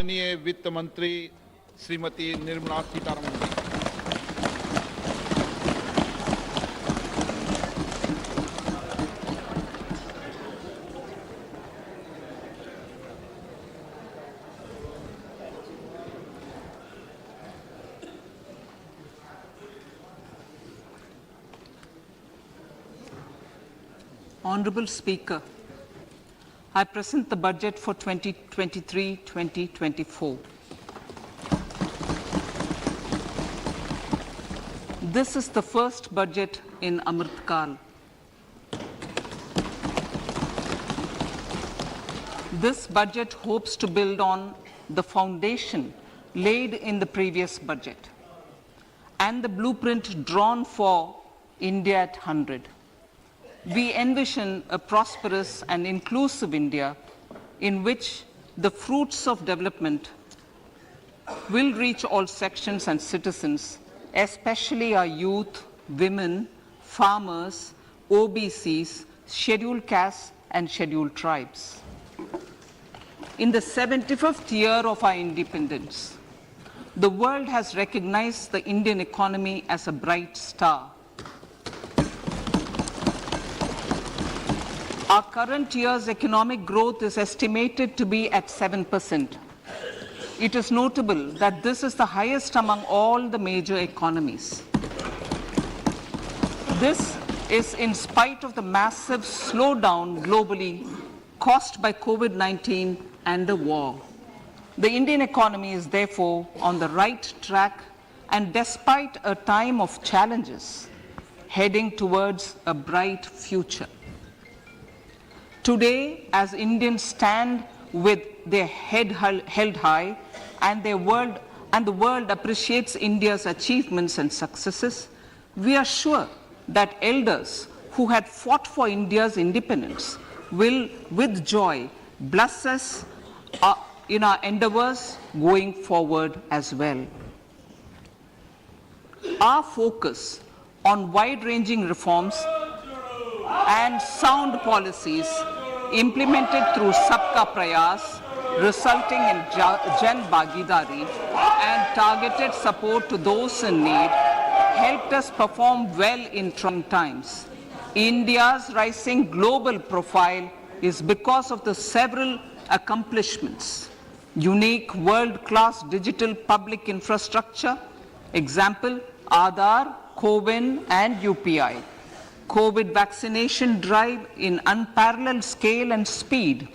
माननीय वित्त मंत्री श्रीमती निर्मला सीतारमन जी। Honorable Speaker, I present the budget for 2023-2024. This is the first budget in Amrit Kal. This budget hopes to build on the foundation laid in the previous budget and the blueprint drawn for India at 100. We envision a prosperous and inclusive India in which the fruits of development will reach all sections and citizens, especially our youth, women, farmers, OBCs, scheduled castes and scheduled tribes. In the 75th year of our independence, the world has recognized the Indian economy as a bright star. Our current year's economic growth is estimated to be at 7%. It is notable that this is the highest among all the major economies. This is in spite of the massive slowdown globally caused by COVID-19 and the war. The Indian economy is therefore on the right track and despite a time of challenges, heading towards a bright future. Today, as Indians stand with their head held high and the world appreciates India's achievements and successes, we are sure that elders who had fought for India's independence will, with joy, bless us in our endeavors going forward as well. Our focus on wide-ranging reforms and sound policies implemented through Sabka Prayas, resulting in Jan Bhagidari and targeted support to those in need, helped us perform well in trying times. India's rising global profile is because of the several accomplishments. Unique world-class digital public infrastructure, example, Aadhaar, CoWIN and UPI. COVID vaccination drive in unparalleled scale and speed,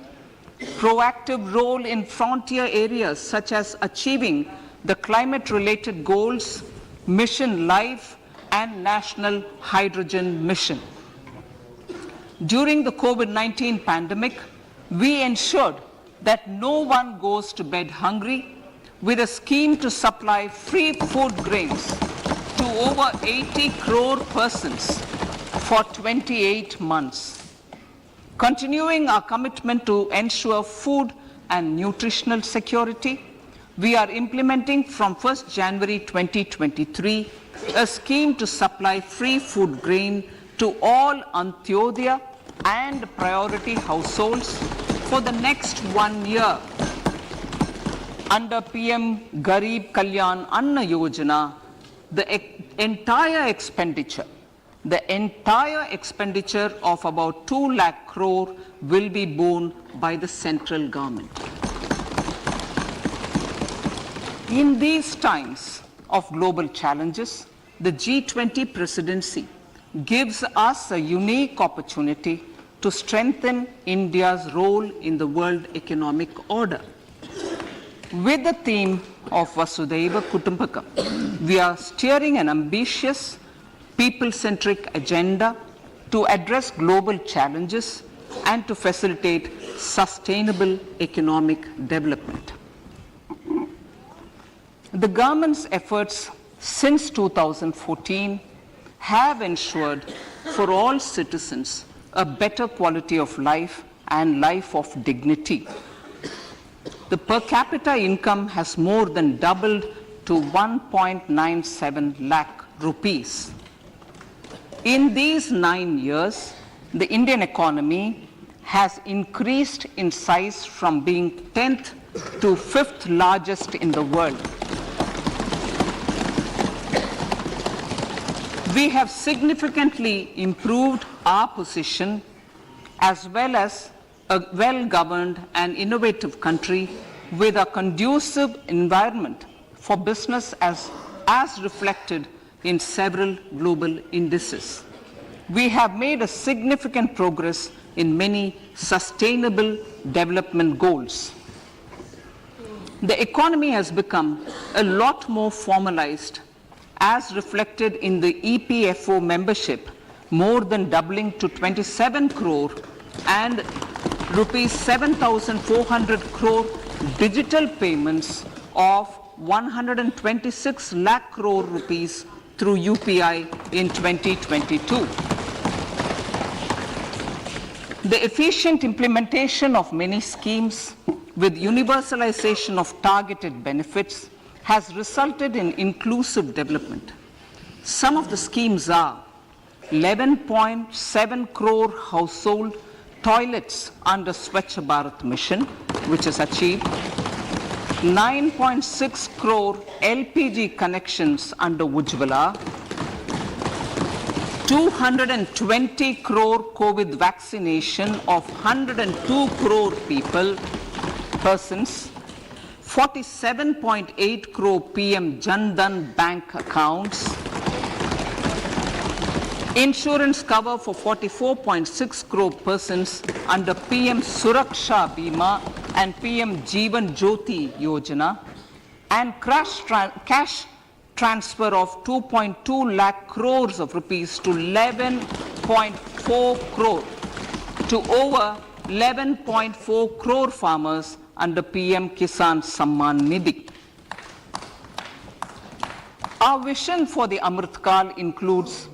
proactive role in frontier areas such as achieving the climate-related goals, Mission Life and National Hydrogen Mission. During the COVID-19 pandemic, we ensured that no one goes to bed hungry with a scheme to supply free food grains to over 80 crore persons for 28 months. Continuing our commitment to ensure food and nutritional security, we are implementing from 1st January 2023 a scheme to supply free food grain to all Antyodaya and priority households for the next 1 year. Under PM Garib Kalyan Anna Yojana, the entire expenditure of about 2 lakh crore will be borne by the central government. In these times of global challenges, the G20 presidency gives us a unique opportunity to strengthen India's role in the world economic order. With the theme of Vasudhaiva Kutumbakam, we are steering an ambitious people-centric agenda to address global challenges and to facilitate sustainable economic development. The government's efforts since 2014 have ensured for all citizens a better quality of life and life of dignity. The per capita income has more than doubled to 1.97 lakh rupees. In these 9 years, the Indian economy has increased in size from being 10th to 5th largest in the world. We have significantly improved our position as well as a well-governed and innovative country with a conducive environment for business as reflected in several global indices. We have made a significant progress in many sustainable development goals. The economy has become a lot more formalized as reflected in the EPFO membership, more than doubling to 27 crore and rupees 7,400 crore digital payments of 126 lakh crore rupees through UPI in 2022. The efficient implementation of many schemes with universalization of targeted benefits has resulted in inclusive development. Some of the schemes are 11.7 crore household toilets under Swachh Bharat mission, which is achieved, 9.6 crore LPG connections under Ujjwala, 220 crore COVID vaccination of 102 crore persons, 47.8 crore PM Jan Dhan bank accounts, insurance cover for 44.6 crore persons under PM Suraksha Bima and PM Jeevan Jyoti Yojana, and cash transfer of 2.2 lakh crores of rupees to 11.4 crore to over 11.4 crore farmers under PM Kisan Samman Nidhi. Our vision for the Amrit Kal includes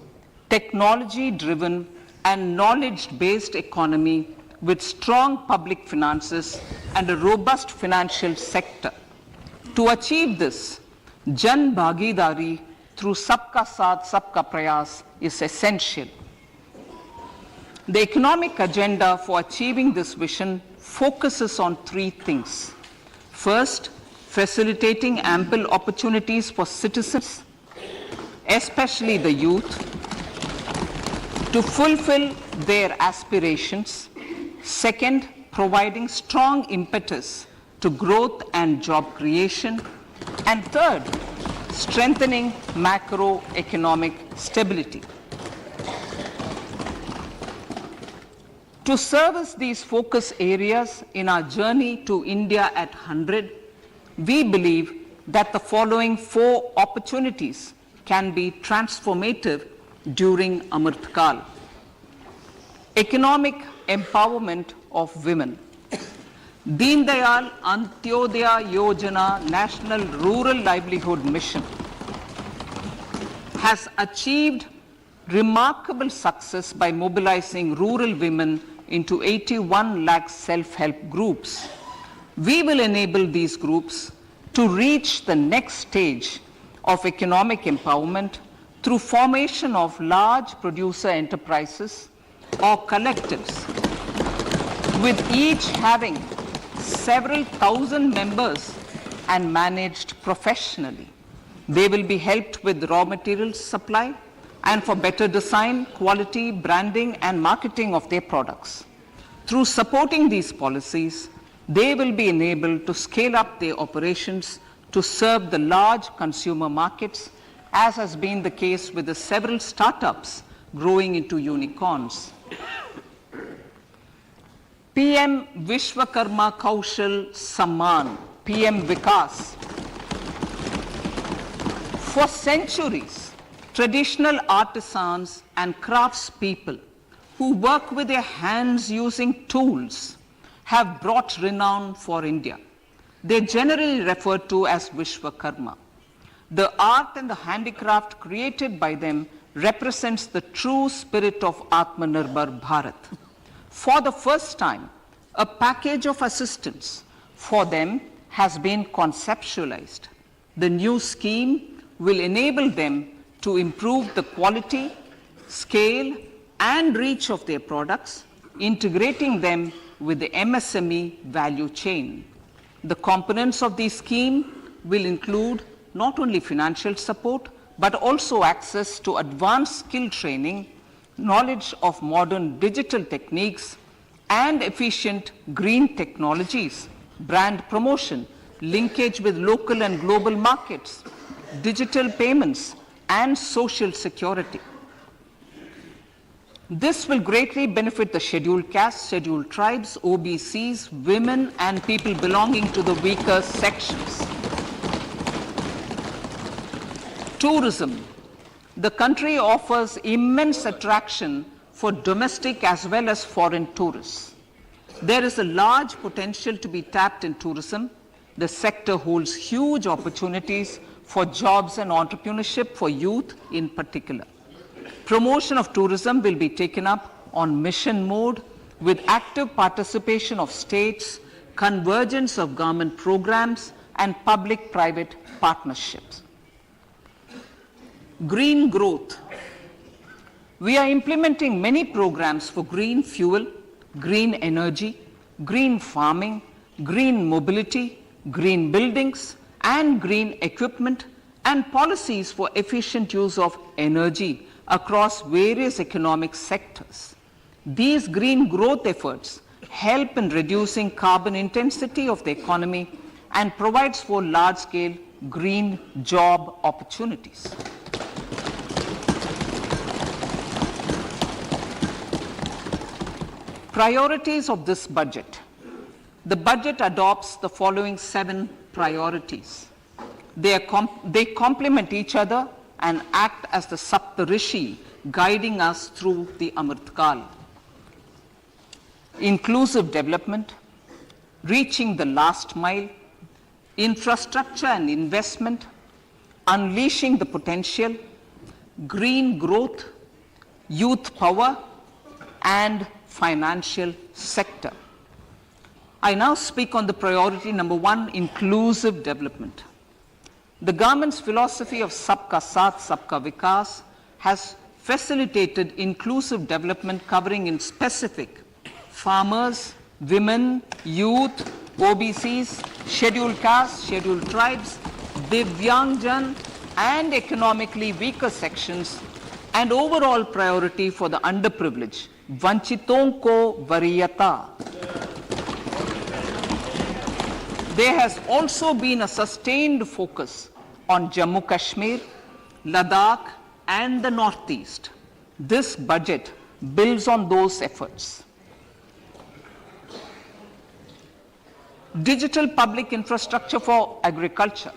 technology-driven and knowledge-based economy with strong public finances and a robust financial sector. To achieve this, Jan Bhagidari through Sabka Saath, Sabka Prayas is essential. The economic agenda for achieving this vision focuses on three things. First, facilitating ample opportunities for citizens, especially the youth, to fulfill their aspirations. Second, providing strong impetus to growth and job creation. And third, strengthening macroeconomic stability. To service these focus areas in our journey to India at 100, we believe that the following 4 opportunities can be transformative during Amrit Kal. Economic empowerment of women. Deen Dayal Antyodaya Yojana National Rural Livelihood Mission has achieved remarkable success by mobilizing rural women into 81 lakh self-help groups. We will enable these groups to reach the next stage of economic empowerment through formation of large producer enterprises or collectives, with each having several thousand members and managed professionally. They will be helped with raw materials supply and for better design, quality, branding, and marketing of their products. Through supporting these policies, they will be enabled to scale up their operations to serve the large consumer markets, as has been the case with the several startups growing into unicorns. PM Vishwakarma Kaushal Samman, PM Vikas. For centuries, traditional artisans and craftspeople who work with their hands using tools have brought renown for India. They are generally referred to as Vishwakarma. The art and the handicraft created by them represents the true spirit of Atmanirbhar Bharat. For the first time, a package of assistance for them has been conceptualized. The new scheme will enable them to improve the quality, scale, and reach of their products, integrating them with the MSME value chain. The components of the scheme will include not only financial support, but also access to advanced skill training, knowledge of modern digital techniques, and efficient green technologies, brand promotion, linkage with local and global markets, digital payments, and social security. This will greatly benefit the scheduled castes, scheduled tribes, OBCs, women, and people belonging to the weaker sections. Tourism. The country offers immense attraction for domestic as well as foreign tourists. There is a large potential to be tapped in tourism. The sector holds huge opportunities for jobs and entrepreneurship for youth in particular. Promotion of tourism will be taken up on mission mode with active participation of states, convergence of government programs, and public-private partnerships. Green growth. We are implementing many programs for green fuel, green energy, green farming, green mobility, green buildings, and green equipment, and policies for efficient use of energy across various economic sectors. These green growth efforts help in reducing carbon intensity of the economy and provides for large-scale green job opportunities. Priorities of this budget. The budget adopts the following 7 priorities. They complement each other and act as the Saptarishi guiding us through the Amritkal. Inclusive development, reaching the last mile, infrastructure and investment, unleashing the potential, green growth, youth power, and financial sector. I now speak on the priority number 1, inclusive development. The government's philosophy of Sabka Saath, Sabka Vikas has facilitated inclusive development covering in specific farmers, women, youth, OBCs, scheduled castes, scheduled tribes, Divyangjan, and economically weaker sections, and overall priority for the underprivileged. Vanchiton ko variyata. There has also been a sustained focus on Jammu Kashmir, Ladakh, and the Northeast. This budget builds on those efforts. Digital public infrastructure for agriculture.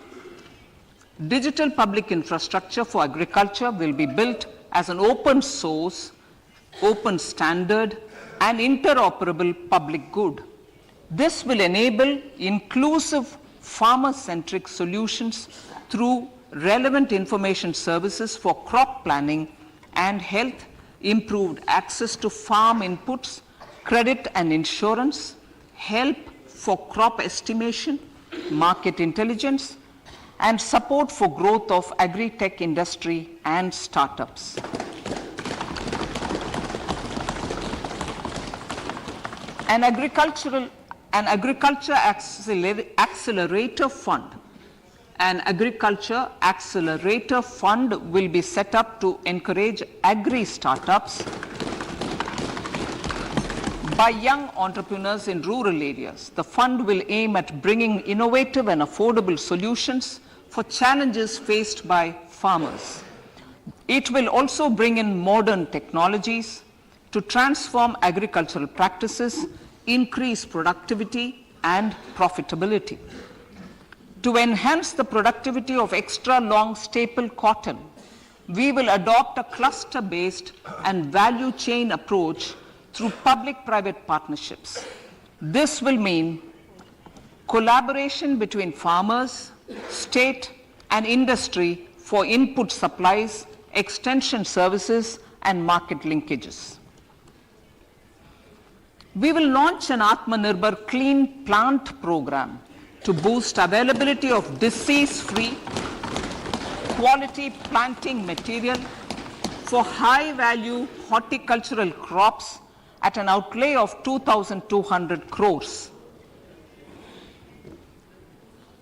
Digital public infrastructure for agriculture will be built as an open source, open standard, and interoperable public good. This will enable inclusive farmer-centric solutions through relevant information services for crop planning and health, improved access to farm inputs, credit and insurance, help for crop estimation, market intelligence, and support for growth of agri-tech industry and startups. An agriculture accelerator fund. An agriculture accelerator fund will be set up to encourage agri-startups by young entrepreneurs in rural areas. The fund will aim at bringing innovative and affordable solutions for challenges faced by farmers. It will also bring in modern technologies to transform agricultural practices, increase productivity and profitability. To enhance the productivity of extra long staple cotton, we will adopt a cluster-based and value chain approach through public-private partnerships. This will mean collaboration between farmers, state, and industry for input supplies, extension services, and market linkages. We will launch an Atmanirbhar Clean Plant program to boost availability of disease-free, quality planting material for high-value horticultural crops at an outlay of 2,200 crores.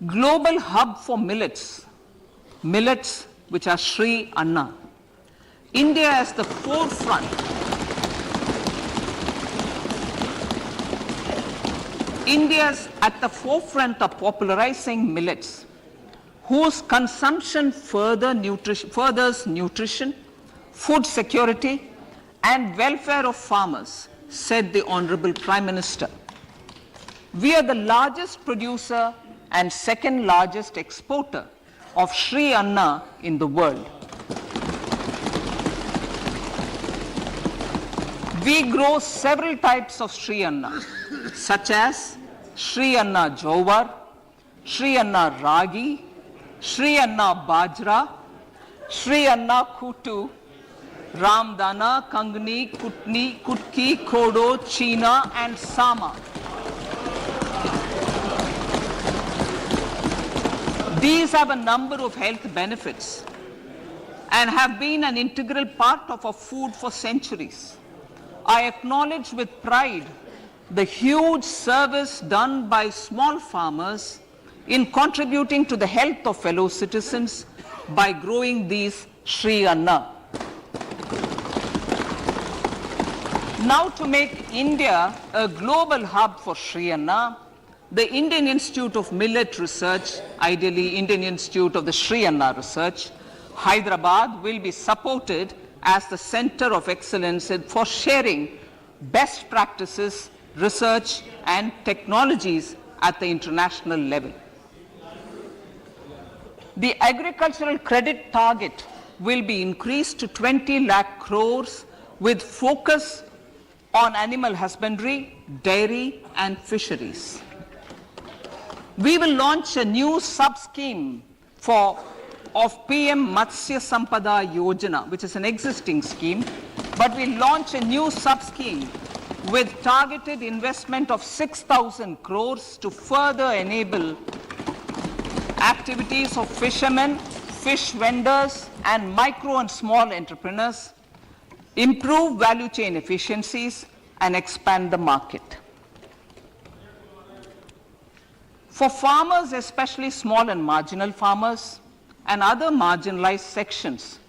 global hub for millets, millets which are Sri Anna. India is the forefront. India is at the forefront of popularizing millets, whose consumption furthers nutrition, food security, and welfare of farmers, said the Honorable Prime Minister. We are the largest producer and second largest exporter of Sri Anna in the world. We grow several types of Sri Anna, such as Sri Anna Jowar, Sri Anna Ragi, Sri Anna Bajra, Sri Anna Kutu, Ramdana, Kangni, Kutni, Kutki, Kodo, China, and Sama. These have a number of health benefits and have been an integral part of our food for centuries. I acknowledge with pride the huge service done by small farmers in contributing to the health of fellow citizens by growing these Sri Anna. Now, to make India a global hub for Sri Anna, the Indian Institute of Millet Research, ideally Indian Institute of the Sri Anna Research, Hyderabad, will be supported as the center of excellence for sharing best practices, research, and technologies at the international level. The agricultural credit target will be increased to 20 lakh crores with focus on animal husbandry, dairy, and fisheries. We will launch a new sub-scheme of PM Matsya Sampada Yojana, which is an existing scheme, but we'll launch a new sub-scheme with targeted investment of 6,000 crores to further enable activities of fishermen, fish vendors, and micro and small entrepreneurs, improve value chain efficiencies, and expand the market. For farmers, especially small and marginal farmers and other marginalized sections,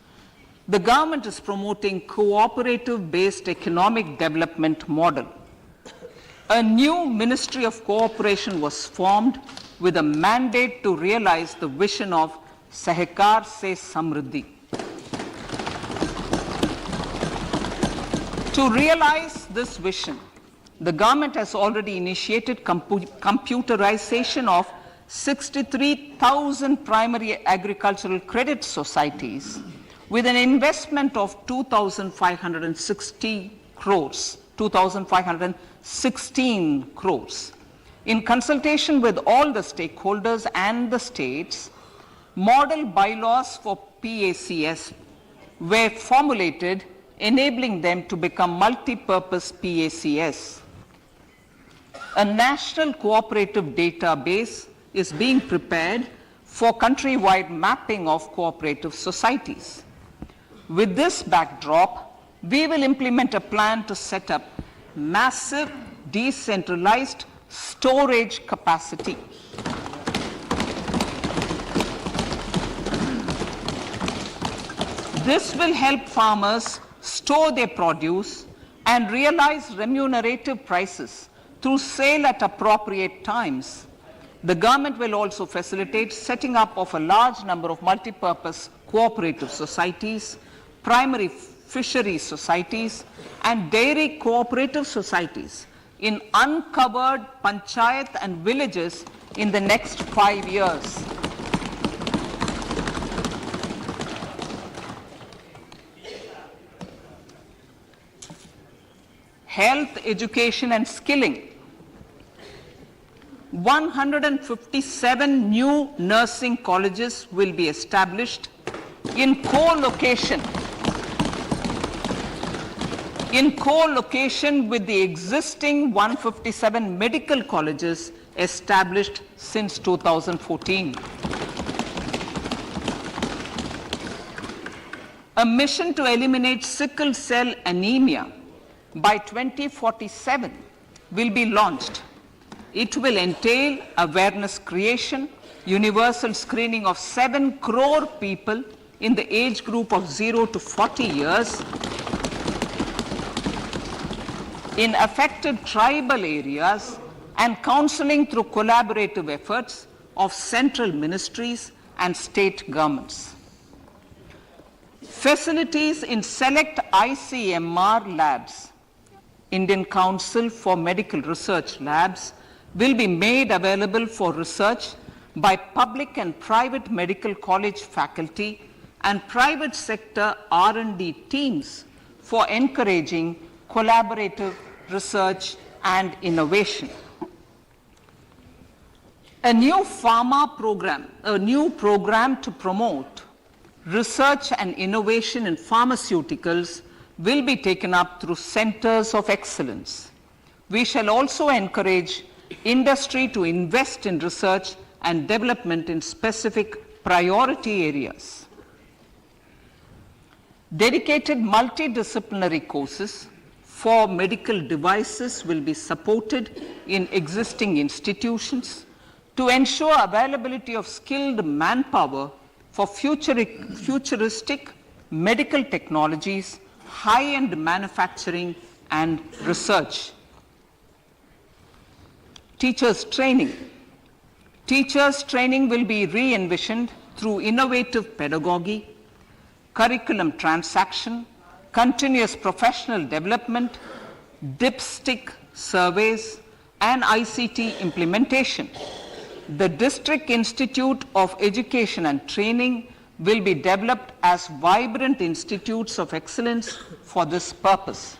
the government is promoting cooperative-based economic development model. A new Ministry of Cooperation was formed with a mandate to realize the vision of Sahakar Se Samriddhi. To realize this vision, the government has already initiated computerization of 63,000 primary agricultural credit societies with an investment of 2,516 crores. In consultation with all the stakeholders and the states, model bylaws for PACS were formulated, enabling them to become multi-purpose PACS. A national cooperative database is being prepared for countrywide mapping of cooperative societies. With this backdrop, we will implement a plan to set up massive decentralized storage capacity. This will help farmers store their produce and realize remunerative prices through sale at appropriate times. The government will also facilitate setting up of a large number of multi-purpose cooperative societies, primary fisheries societies, and dairy cooperative societies in uncovered panchayat and villages in the next 5 years. Health, education, and skilling. 157 new nursing colleges will be established in co-location with the existing 157 medical colleges established since 2014. A mission to eliminate sickle cell anemia by 2047 will be launched. It will entail awareness creation, universal screening of 7 crore people in the age group of 0 to 40 years in affected tribal areas, and counseling through collaborative efforts of central ministries and state governments. Facilities in select ICMR labs, Indian Council for Medical Research Labs, will be made available for research by public and private medical college faculty and private sector R&D teams for encouraging collaborative research and innovation. A new program to promote research and innovation in pharmaceuticals will be taken up through centers of excellence. We shall also encourage industry to invest in research and development in specific priority areas. Dedicated multidisciplinary courses for medical devices will be supported in existing institutions to ensure availability of skilled manpower for futuristic medical technologies, high-end manufacturing, and research. Teachers' training. Teachers' training will be re-envisioned through innovative pedagogy, curriculum transaction, continuous professional development, dipstick surveys, and ICT implementation. The District Institute of Education and Training will be developed as vibrant institutes of excellence for this purpose.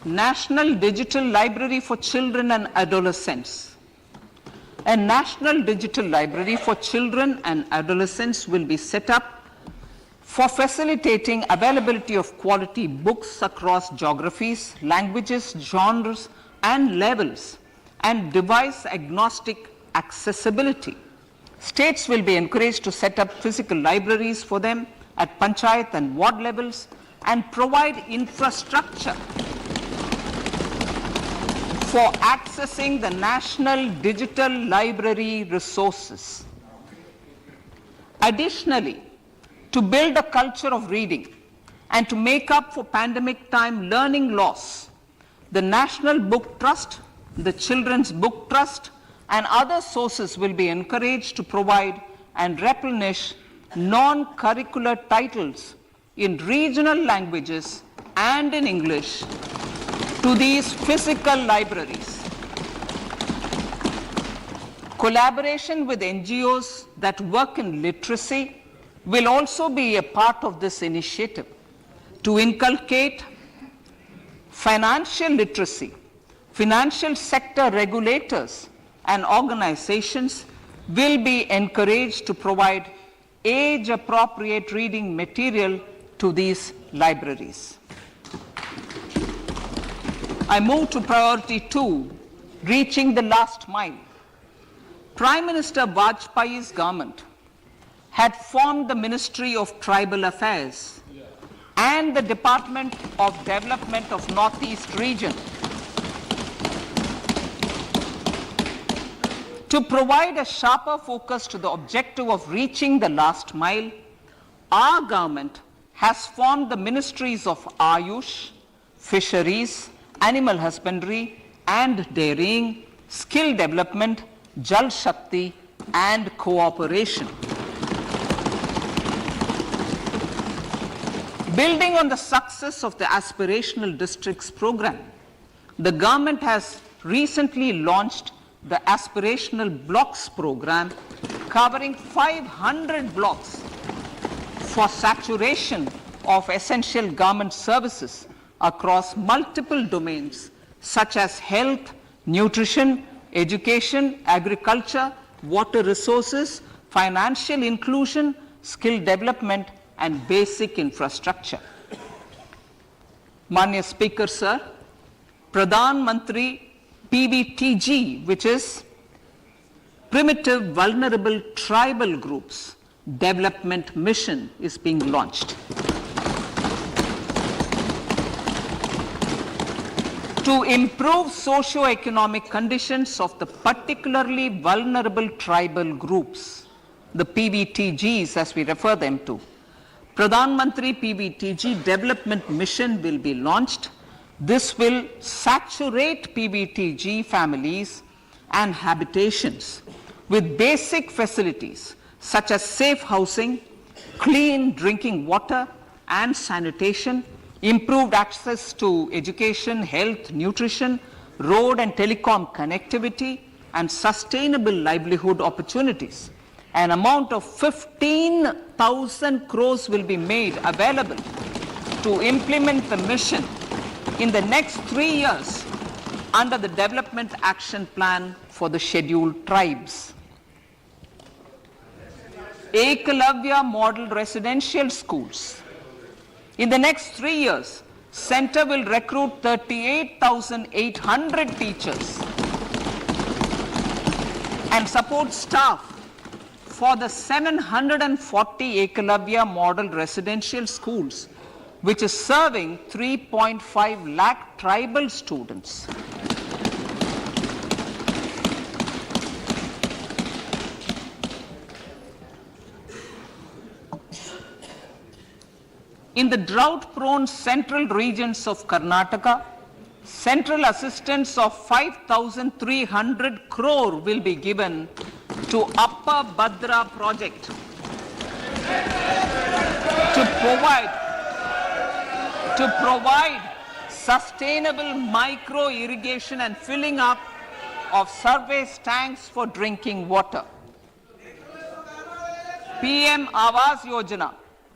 National Digital Library for Children and Adolescents. A National Digital Library for Children and Adolescents will be set up for facilitating availability of quality books across geographies, languages, genres, and levels, and device-agnostic accessibility. States will be encouraged to set up physical libraries for them at panchayat and ward levels and provide infrastructure for accessing the National Digital Library resources. Additionally, to build a culture of reading and to make up for pandemic time learning loss, the National Book Trust, the Children's Book Trust, and other sources will be encouraged to provide and replenish non-curricular titles in regional languages and in English to these physical libraries. Collaboration with NGOs that work in literacy will also be a part of this initiative to inculcate financial literacy. Financial sector regulators and organizations will be encouraged to provide age-appropriate reading material to these libraries. I move to priority 2, reaching the last mile. Prime Minister Vajpayee's government had formed the Ministry of Tribal Affairs and the Department of Development of Northeast Region to provide a sharper focus to the objective of reaching the last mile. Our government has formed the Ministries of Ayush, Fisheries, Animal Husbandry and Dairying, Skill Development, Jal Shakti and Cooperation. Building on the success of the Aspirational Districts program, the government has recently launched the Aspirational Blocks program, covering 500 blocks for saturation of essential government services across multiple domains such as health, nutrition, education, agriculture, water resources, financial inclusion, skill development, and basic infrastructure. Manya Speaker, sir, Pradhan Mantri PVTG, which is Primitive Vulnerable Tribal Groups Development Mission, is being launched. to improve socio-economic conditions of the particularly vulnerable tribal groups, the PVTGs as we refer them to. Pradhan Mantri PVTG Development Mission will be launched. This will saturate PVTG families and habitations with basic facilities such as safe housing, clean drinking water and sanitation, improved access to education, health, nutrition, road and telecom connectivity, and sustainable livelihood opportunities. An amount of 15,000 crores will be made available to implement the mission in the next 3 years under the Development Action Plan for the Scheduled Tribes. Ekalavya Model Residential Schools. In the next 3 years, Center will recruit 38,800 teachers and support staff for the 740 Ekalavya Model Residential Schools, which is serving 3.5 lakh tribal students. In the drought-prone central regions of Karnataka, central assistance of 5,300 crore will be given to Upper Bhadra project to provide sustainable micro irrigation and filling up of surface tanks for drinking water. PM Awas Yojana.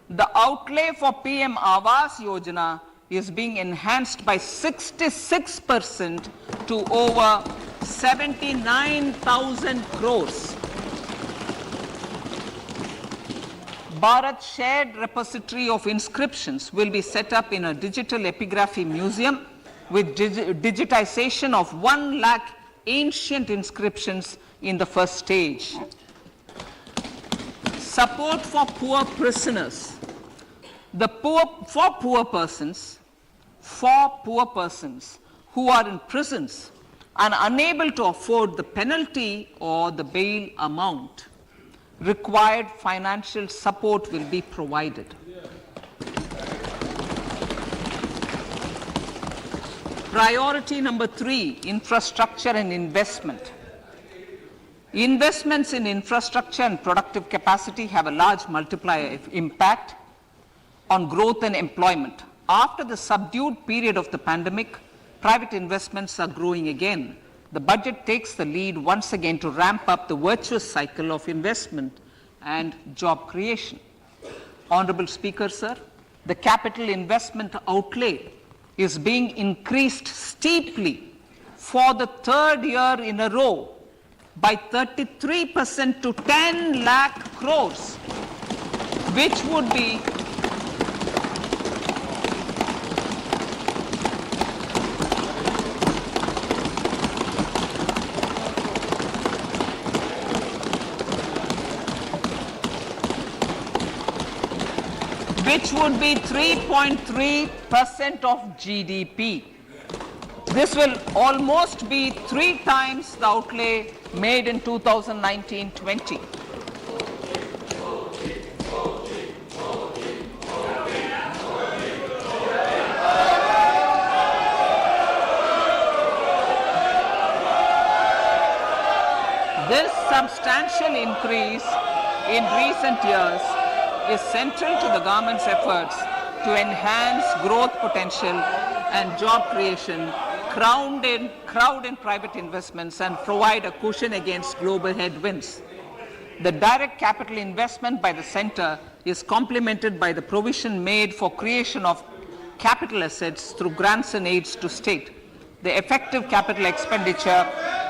The outlay for PM Awas Yojana is being enhanced by 66% to over 79,000 crores. Bharat Shared Repository of Inscriptions will be set up in a digital epigraphy museum with digitization of 1 lakh ancient inscriptions in the first stage. Support for poor prisoners. For poor persons who are in prisons and unable to afford the penalty or the bail amount, required financial support will be provided. Priority number 3, infrastructure and investment. Investments in infrastructure and productive capacity have a large multiplier impact on growth and employment. After the subdued period of the pandemic, private investments are growing again. The budget takes the lead once again to ramp up the virtuous cycle of investment and job creation. Honorable Speaker, sir, the capital investment outlay is being increased steeply for the 3rd year in a row by 33% to 10 lakh crores, which would be which would be 3.3% of GDP. This will almost be 3 times the outlay made in 2019-20. This substantial increase in recent years is central to the government's efforts to enhance growth potential and job creation, crowd in private investments, and provide a cushion against global headwinds. The direct capital investment by the center is complemented by the provision made for creation of capital assets through grants and aids to state. The effective capital expenditure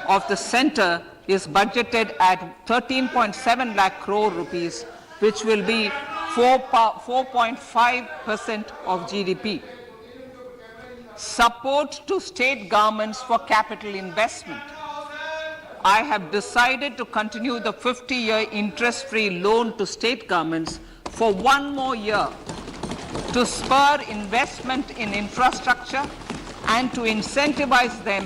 of the center is budgeted at 13.7 lakh crore rupees, which will be 4.5% of GDP. Support to state governments for capital investment. I have decided to continue the 50-year interest-free loan to state governments for 1 more year to spur investment in infrastructure and to incentivize them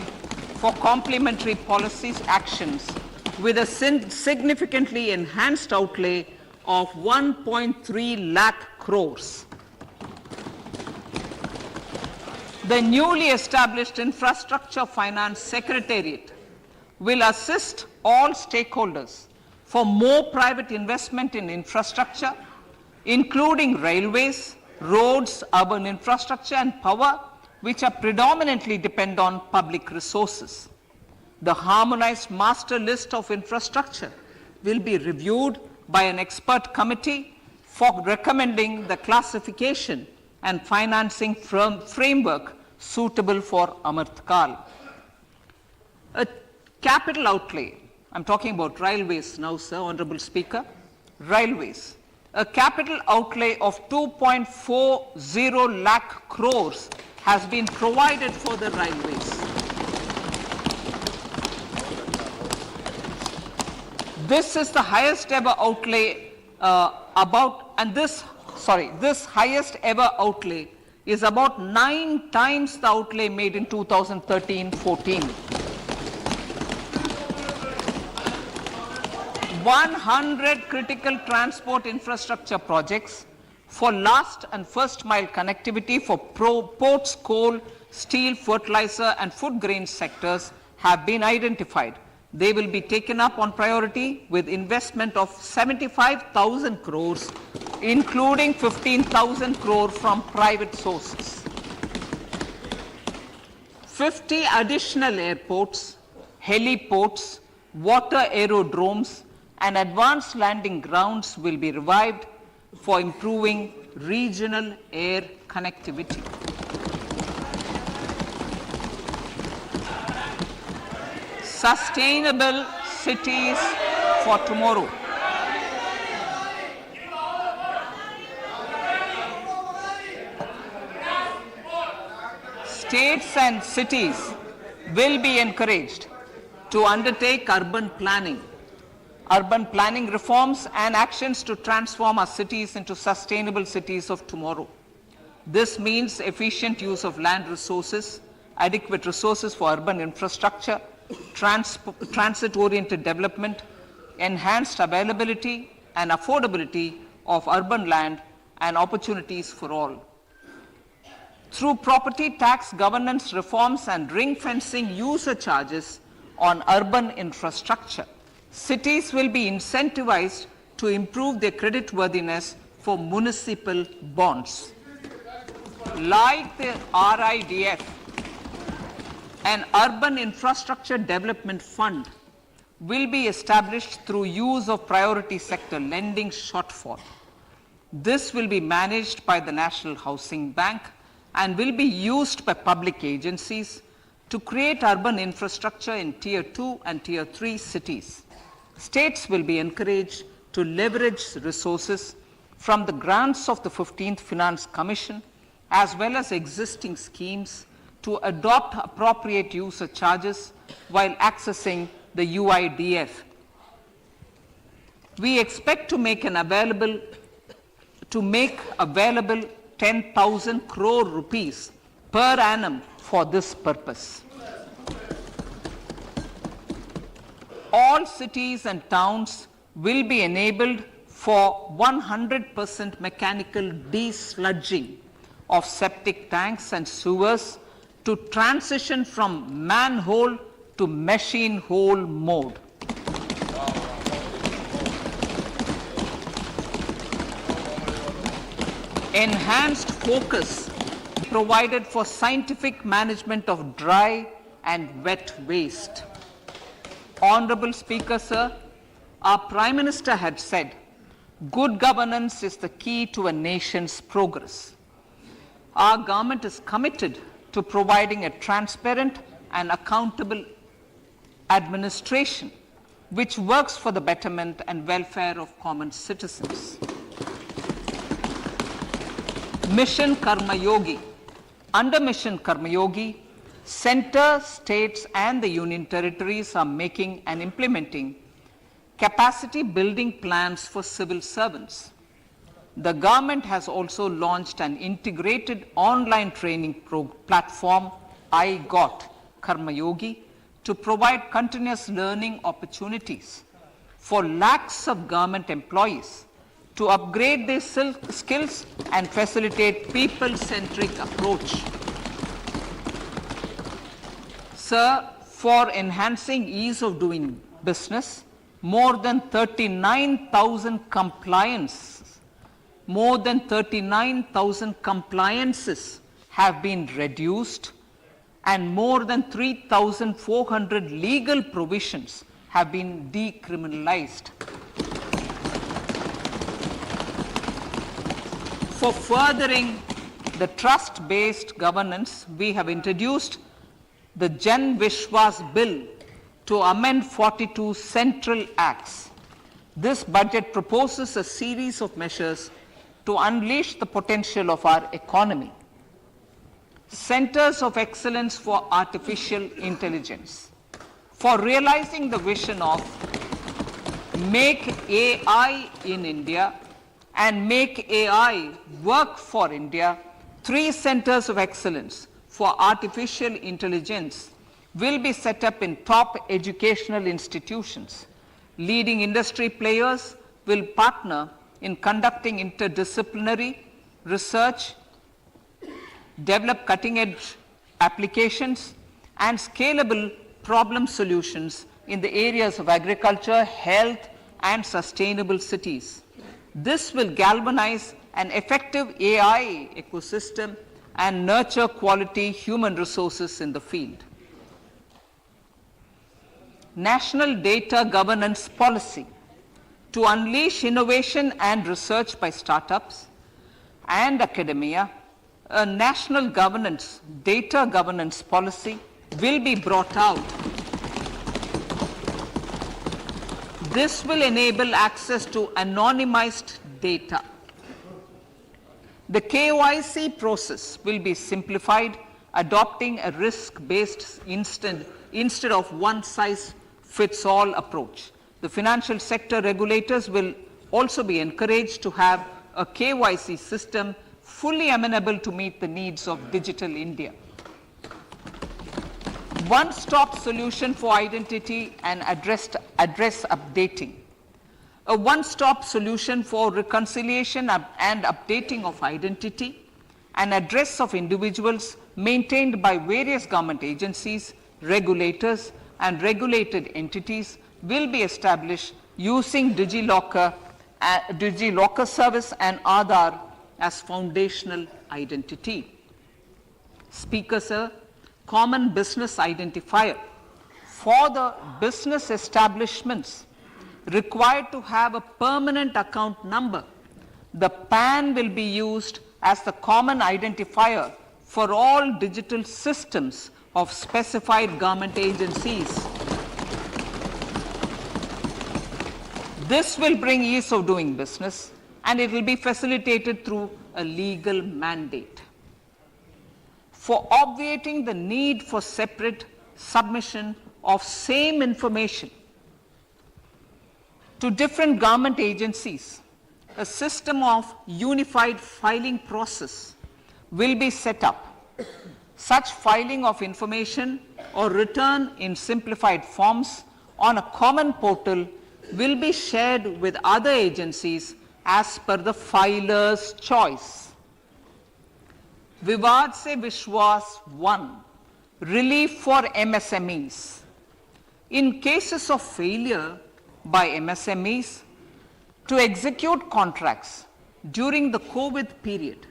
for complementary policies actions with a significantly enhanced outlay of 1.3 lakh crores. The newly established Infrastructure Finance Secretariat will assist all stakeholders for more private investment in infrastructure, including railways, roads, urban infrastructure, and power, which are predominantly depend on public resources. The harmonized master list of infrastructure will be reviewed by an expert committee for recommending the classification and financing framework suitable for Amartkal. A capital outlay, I'm talking about railways now, sir, Honorable Speaker, railways. A capital outlay of 2.40 lakh crores has been provided for the railways. This is the highest ever outlay this highest ever outlay is about 9 times the outlay made in 2013-14. 100 critical transport infrastructure projects for last and first mile connectivity for ports, coal, steel, fertilizer and food grain sectors have been identified. They will be taken up on priority with investment of 75,000 crores, including 15,000 crore from private sources. 50 additional airports, heliports, water aerodromes, and advanced landing grounds will be revived for improving regional air connectivity. Sustainable cities for tomorrow. States and cities will be encouraged to undertake urban planning reforms and actions to transform our cities into sustainable cities of tomorrow. This means efficient use of land resources, adequate resources for urban infrastructure, transit-oriented development, enhanced availability and affordability of urban land and opportunities for all. Through property tax governance reforms and ring-fencing user charges on urban infrastructure, cities will be incentivized to improve their creditworthiness for municipal bonds. Like the RIDF, an urban infrastructure development fund will be established through use of priority sector lending shortfall. This will be managed by the National Housing Bank and will be used by public agencies to create urban infrastructure in Tier 2 and Tier 3 cities. States will be encouraged to leverage resources from the grants of the 15th Finance Commission as well as existing schemes to adopt appropriate user charges while accessing the UIDF. We expect to make available 10,000 crore rupees per annum for this purpose. All cities and towns will be enabled for 100% mechanical desludging of septic tanks and sewers to transition from manhole to machine hole mode. Enhanced focus provided for scientific management of dry and wet waste. Honorable Speaker, sir, our Prime Minister had said, good governance is the key to a nation's progress. Our government is committed to providing a transparent and accountable administration which works for the betterment and welfare of common citizens. Mission Karma Yogi. Under Mission Karma Yogi, center, states and the union territories are making and implementing capacity building plans for civil servants. The government has also launched an integrated online training platform I Got Karma Yogi to provide continuous learning opportunities for lakhs of government employees to upgrade their skills and facilitate people-centric approach. Sir, for enhancing ease of doing business, more than 39,000 compliances have been reduced and more than 3,400 legal provisions have been decriminalized. For furthering the trust-based governance, we have introduced the Jan Vishwas Bill to amend 42 central acts. This budget proposes a series of measures to unleash the potential of our economy. Centers of Excellence for Artificial Intelligence. For realizing the vision of Make AI in India and Make AI Work for India, 3 centers of excellence for artificial intelligence will be set up in top educational institutions. Leading industry players will partner in conducting interdisciplinary research, develop cutting-edge applications, and scalable problem solutions in the areas of agriculture, health, and sustainable cities. This will galvanize an effective AI ecosystem and nurture quality human resources in the field. National Data Governance Policy to unleash innovation and research by startups and academia. A national data governance policy will be brought out. This will enable access to anonymized data. The KYC process will be simplified, adopting a risk-based instead of one-size-fits-all approach. The financial sector regulators will also be encouraged to have a KYC system fully amenable to meet the needs of digital India. One-stop solution for identity and address updating. A one-stop solution for reconciliation and updating of identity and address of individuals maintained by various government agencies, regulators, and regulated entities will be established using DigiLocker service and Aadhaar as foundational identity. Speaker, sir, common business identifier. For the business establishments required to have a permanent account number, the PAN will be used as the common identifier for all digital systems of specified government agencies. This will bring ease of doing business, and it will be facilitated through a legal mandate. For obviating the need for separate submission of same information to different government agencies, a system of unified filing process will be set up. Such filing of information or return in simplified forms on a common portal will be shared with other agencies as per the filer's choice. Vivad se Vishwas 1, relief for MSMEs. In cases of failure by MSMEs to execute contracts during the COVID period,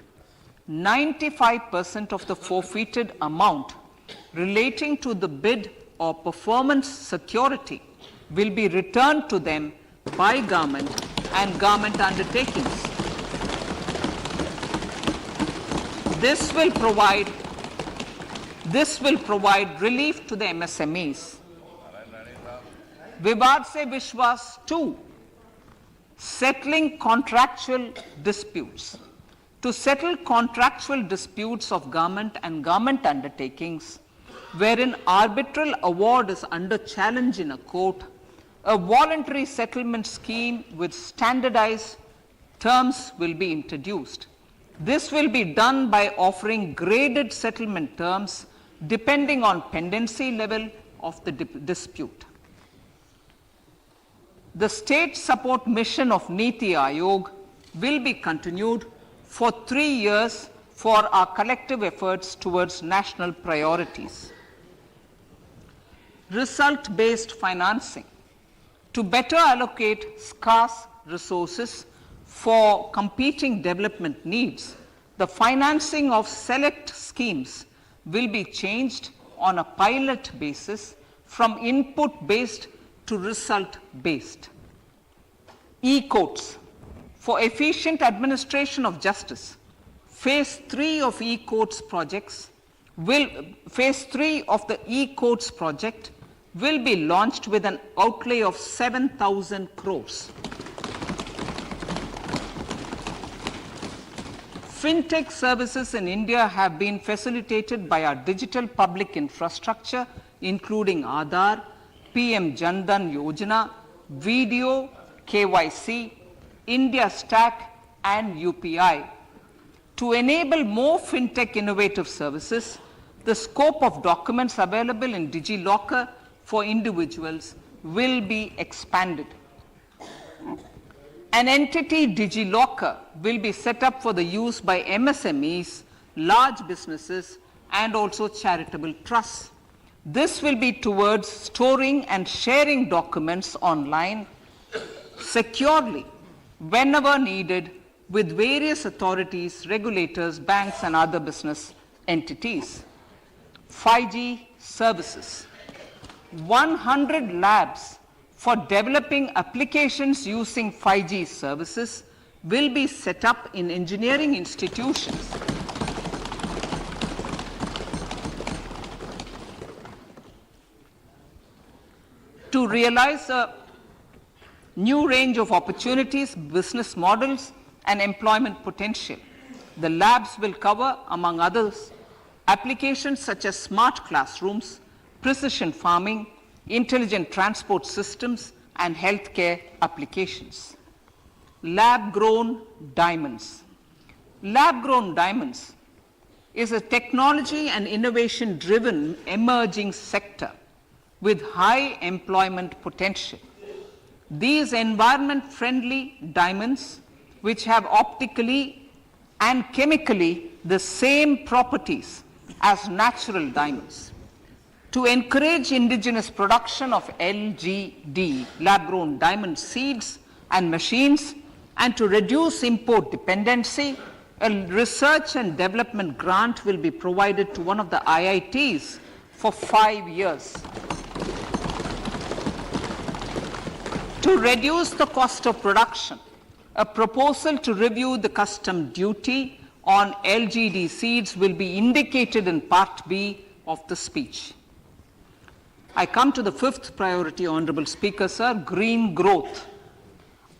95% of the forfeited amount relating to the bid or performance security will be returned to them by government and government undertakings. This will provide relief to the MSMEs. Vivad se Vishwas 2, settling contractual disputes. To settle contractual disputes of government and government undertakings, wherein arbitral award is under challenge in a court, a voluntary settlement scheme with standardized terms will be introduced. This will be done by offering graded settlement terms depending on pendency level of the dispute. The state support mission of Niti Aayog will be continued for 3 years for our collective efforts towards national priorities. Result-based financing. To better allocate scarce resources for competing development needs, the financing of select schemes will be changed on a pilot basis from input-based to result-based. E-courts. For efficient administration of justice, Phase 3 of e-courts projects Phase 3 of the e-courts project will be launched with an outlay of 7,000 crores. Fintech services in India have been facilitated by our digital public infrastructure, including Aadhaar, PM Jan Dhan Yojana, Video, KYC, India Stack, and UPI. To enable more fintech innovative services, the scope of documents available in DigiLocker for individuals will be expanded. An entity DigiLocker will be set up for the use by MSMEs, large businesses, and also charitable trusts. This will be towards storing and sharing documents online securely whenever needed with various authorities, regulators, banks, and other business entities. 5G services. 100 labs for developing applications using 5G services will be set up in engineering institutions. To realize a new range of opportunities, business models, and employment potential, the labs will cover, among others, applications such as smart classrooms, precision farming, intelligent transport systems, and healthcare applications. Lab-grown diamonds. Lab-grown diamonds is a technology and innovation-driven emerging sector with high employment potential. These environment-friendly diamonds, which have optically and chemically the same properties as natural diamonds. To encourage indigenous production of LGD, lab-grown diamond seeds and machines, and to reduce import dependency, a research and development grant will be provided to one of the IITs for 5 years. To reduce the cost of production, a proposal to review the custom duty on LGD seeds will be indicated in Part B of the speech. I come to the fifth priority, Honorable Speaker, sir, green growth.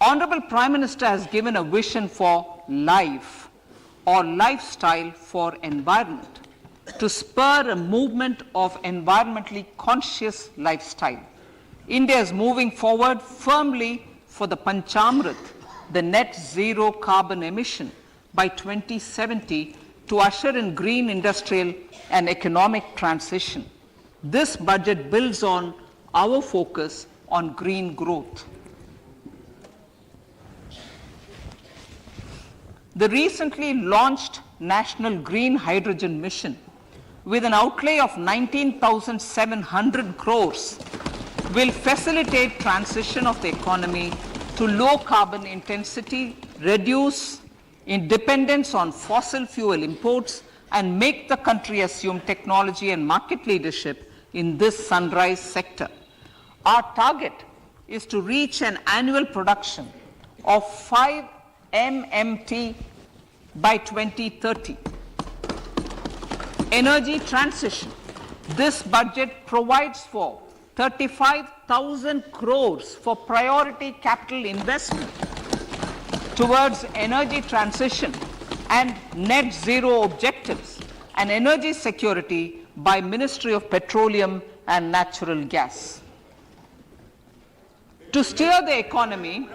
Honorable Prime Minister has given a vision for life or lifestyle for environment to spur a movement of environmentally conscious lifestyle. India is moving forward firmly for the Panchamrit, the net zero carbon emission by 2070 to usher in green industrial and economic transition. This budget builds on our focus on green growth. The recently launched National Green Hydrogen Mission, with an outlay of 19,700 crores, will facilitate transition of the economy to low carbon intensity, reduce dependence on fossil fuel imports, and make the country assume technology and market leadership in this sunrise sector. Our target is to reach an annual production of 5 MMT by 2030. Energy transition. This budget provides for 35,000 crores for priority capital investment towards energy transition and net zero objectives and energy security by Ministry of Petroleum and Natural Gas. To steer the economy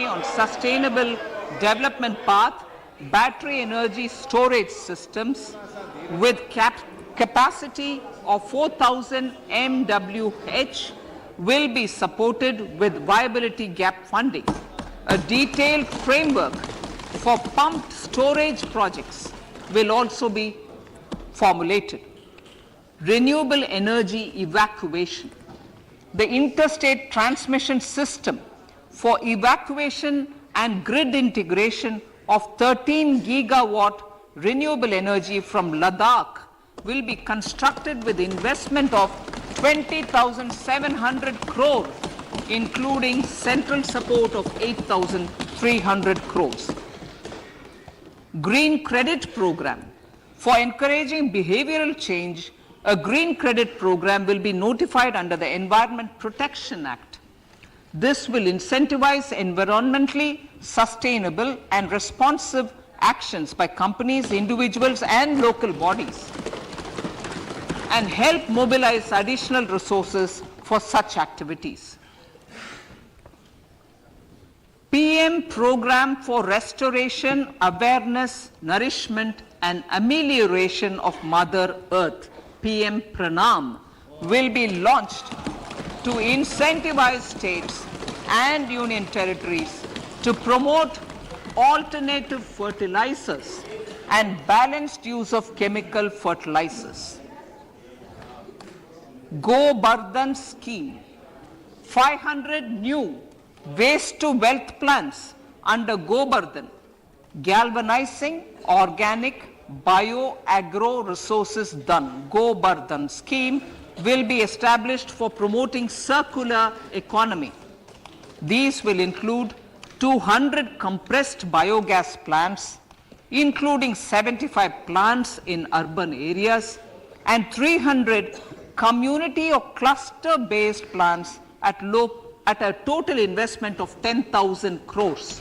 on sustainable development path, battery energy storage systems with capacity of 4,000 MWH will be supported with viability gap funding. A detailed framework for pumped storage projects will also be formulated. Renewable energy evacuation. The interstate transmission system for evacuation and grid integration of 13 gigawatt renewable energy from Ladakh will be constructed with investment of 20,700 crore, including central support of 8,300 crores. Green credit program. For encouraging behavioral change, a green credit program will be notified under the Environment Protection Act. This will incentivize environmentally sustainable and responsive actions by companies, individuals, and local bodies, and help mobilize additional resources for such activities. PM Program for Restoration, Awareness, Nourishment, and Amelioration of Mother Earth, PM Pranam, will be launched to incentivize states and union territories to promote alternative fertilizers and balanced use of chemical fertilizers. Go Bardhan scheme. 500 new waste to wealth plants under Go Bardhan, galvanizing organic bio-agro resources done. Go Bardhan scheme will be established for promoting circular economy. These will include 200 compressed biogas plants, including 75 plants in urban areas, and 300 community or cluster-based plants at a total investment of 10,000 crores.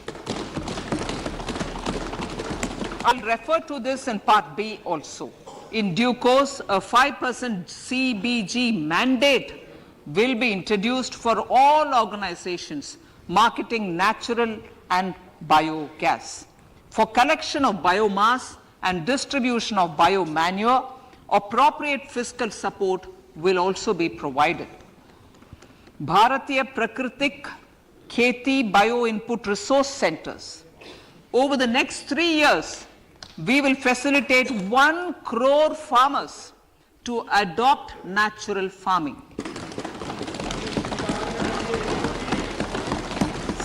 I'll refer to this in Part B also. In due course, a 5% CBG mandate will be introduced for all organizations marketing natural and biogas. For collection of biomass and distribution of biomanure, appropriate fiscal support will also be provided. Bharatiya Prakritik Kheti Bio Input Resource Centers. Over the next 3 years, we will facilitate 1 crore farmers to adopt natural farming.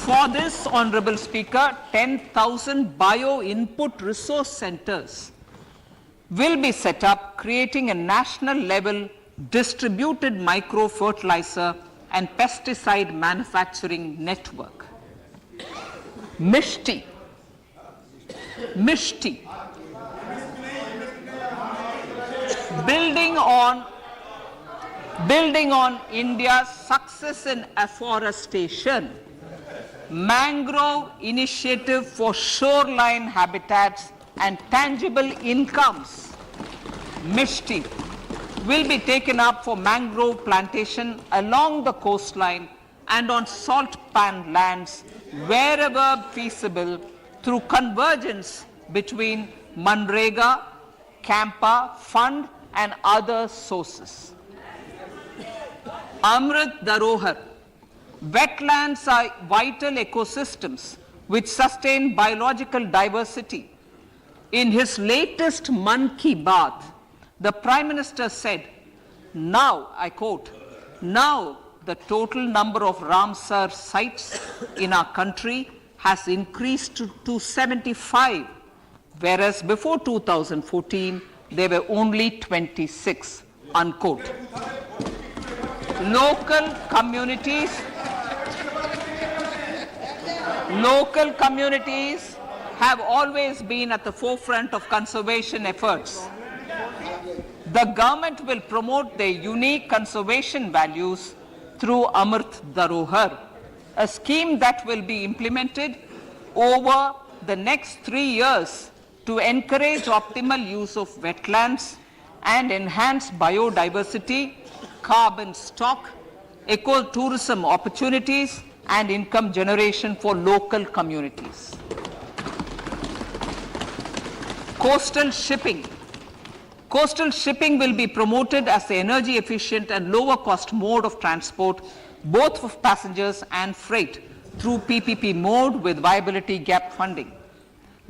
For this, Honorable Speaker, 10,000 bio input resource centers will be set up, creating a national level distributed micro fertilizer and pesticide manufacturing network. Mishti. Building on India's success in afforestation, mangrove initiative for shoreline habitats and tangible incomes, Mishti, will be taken up for mangrove plantation along the coastline and on salt pan lands wherever feasible through convergence between Manrega, Campa Fund and other sources. Amrit Dharohar. Wetlands are vital ecosystems which sustain biological diversity. In his latest Mann Ki Baat, the Prime Minister said, now, I quote, now the total number of Ramsar sites in our country has increased to 75, whereas before 2014, there were only 26, unquote. Local communities have always been at the forefront of conservation efforts. The government will promote their unique conservation values through Amrit Dharohar, a scheme that will be implemented over the next 3 years to encourage optimal use of wetlands and enhance biodiversity, carbon stock, ecotourism opportunities, and income generation for local communities. Coastal shipping. Coastal shipping will be promoted as the energy efficient and lower cost mode of transport, both for passengers and freight, through PPP mode with viability gap funding.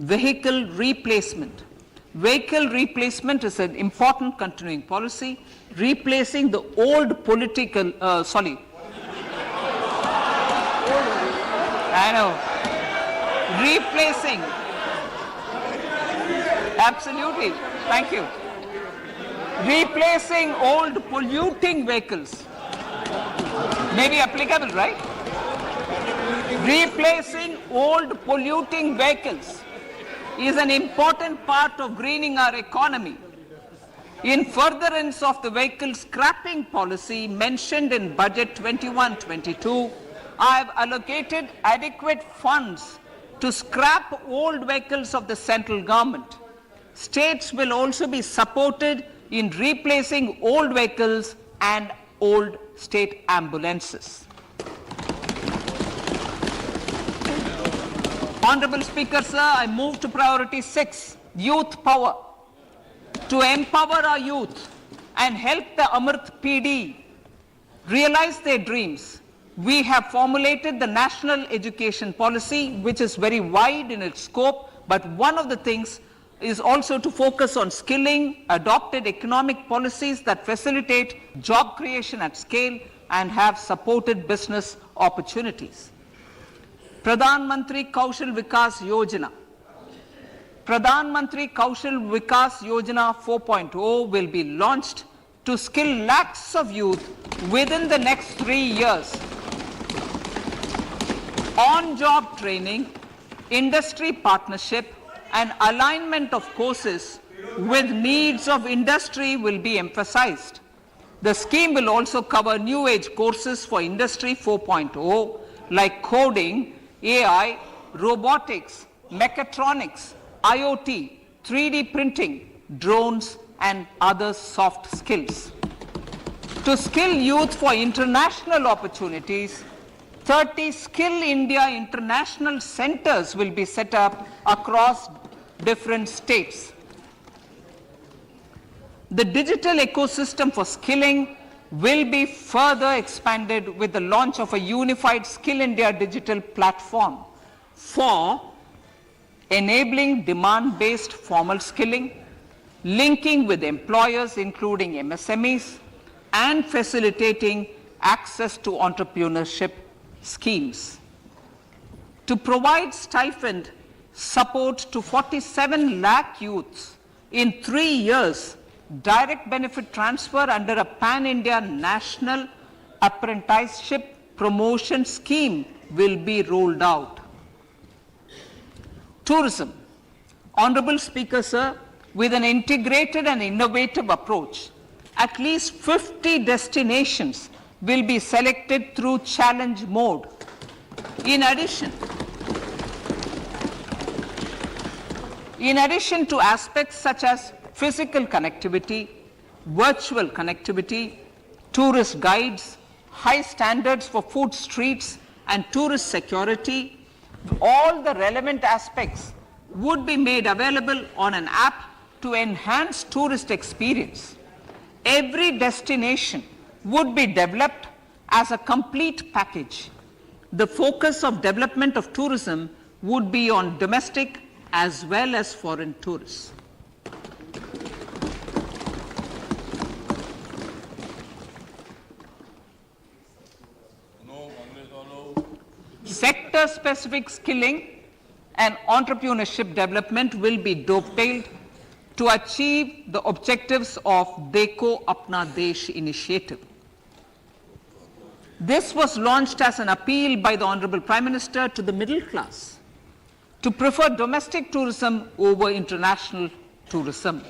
Vehicle replacement. Vehicle replacement is an important continuing policy, replacing the old political, I know, replacing, absolutely, thank you. Replacing old polluting vehicles. May be applicable, right? Replacing old polluting vehicles is an important part of greening our economy. In furtherance of the vehicle scrapping policy mentioned in Budget 21-22, I have allocated adequate funds to scrap old vehicles of the central government. States will also be supported in replacing old vehicles and old state ambulances. Honorable Speaker, sir, I move to priority 6, youth power. To empower our youth and help the Amrit PD realize their dreams, we have formulated the national education policy, which is very wide in its scope, but one of the things is also to focus on skilling, adopted economic policies that facilitate job creation at scale and have supported business opportunities. Pradhan Mantri Kaushal Vikas Yojana. Pradhan Mantri Kaushal Vikas Yojana 4.0 will be launched to skill lakhs of youth within the next 3 years. On-job training, industry partnership, and alignment of courses with needs of industry will be emphasized. The scheme will also cover new age courses for Industry 4.0 like coding, AI, robotics, mechatronics, IoT, 3D printing, drones, and other soft skills. To skill youth for international opportunities, 30 Skill India international centers will be set up across different states. The digital ecosystem for skilling will be further expanded with the launch of a unified Skill India digital platform for enabling demand-based formal skilling, linking with employers including MSMEs, and facilitating access to entrepreneurship schemes. To provide stipend support to 47 lakh youths in 3 years, direct benefit transfer under a pan-India national apprenticeship promotion scheme will be rolled out. Tourism. Honorable Speaker, sir, with an integrated and innovative approach, at least 50 destinations will be selected through challenge mode. In addition to aspects such as physical connectivity, virtual connectivity, tourist guides, high standards for food streets, and tourist security, all the relevant aspects would be made available on an app to enhance tourist experience. Every destination would be developed as a complete package. The focus of development of tourism would be on domestic as well as foreign tourists. Sector-specific skilling and entrepreneurship development will be dovetailed to achieve the objectives of Dekho Apna Desh initiative. This was launched as an appeal by the Honorable Prime Minister to the middle class to prefer domestic tourism over international tourism.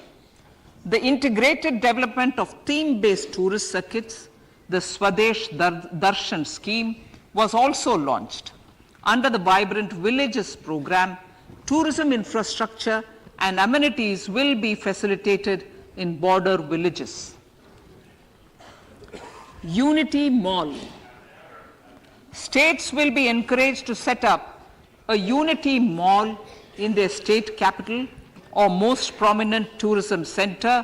The integrated development of theme-based tourist circuits, the Swadesh Darshan scheme, was also launched. Under the Vibrant Villages program, tourism infrastructure and amenities will be facilitated in border villages. Unity Mall. States will be encouraged to set up a Unity Mall in their state capital or most prominent tourism center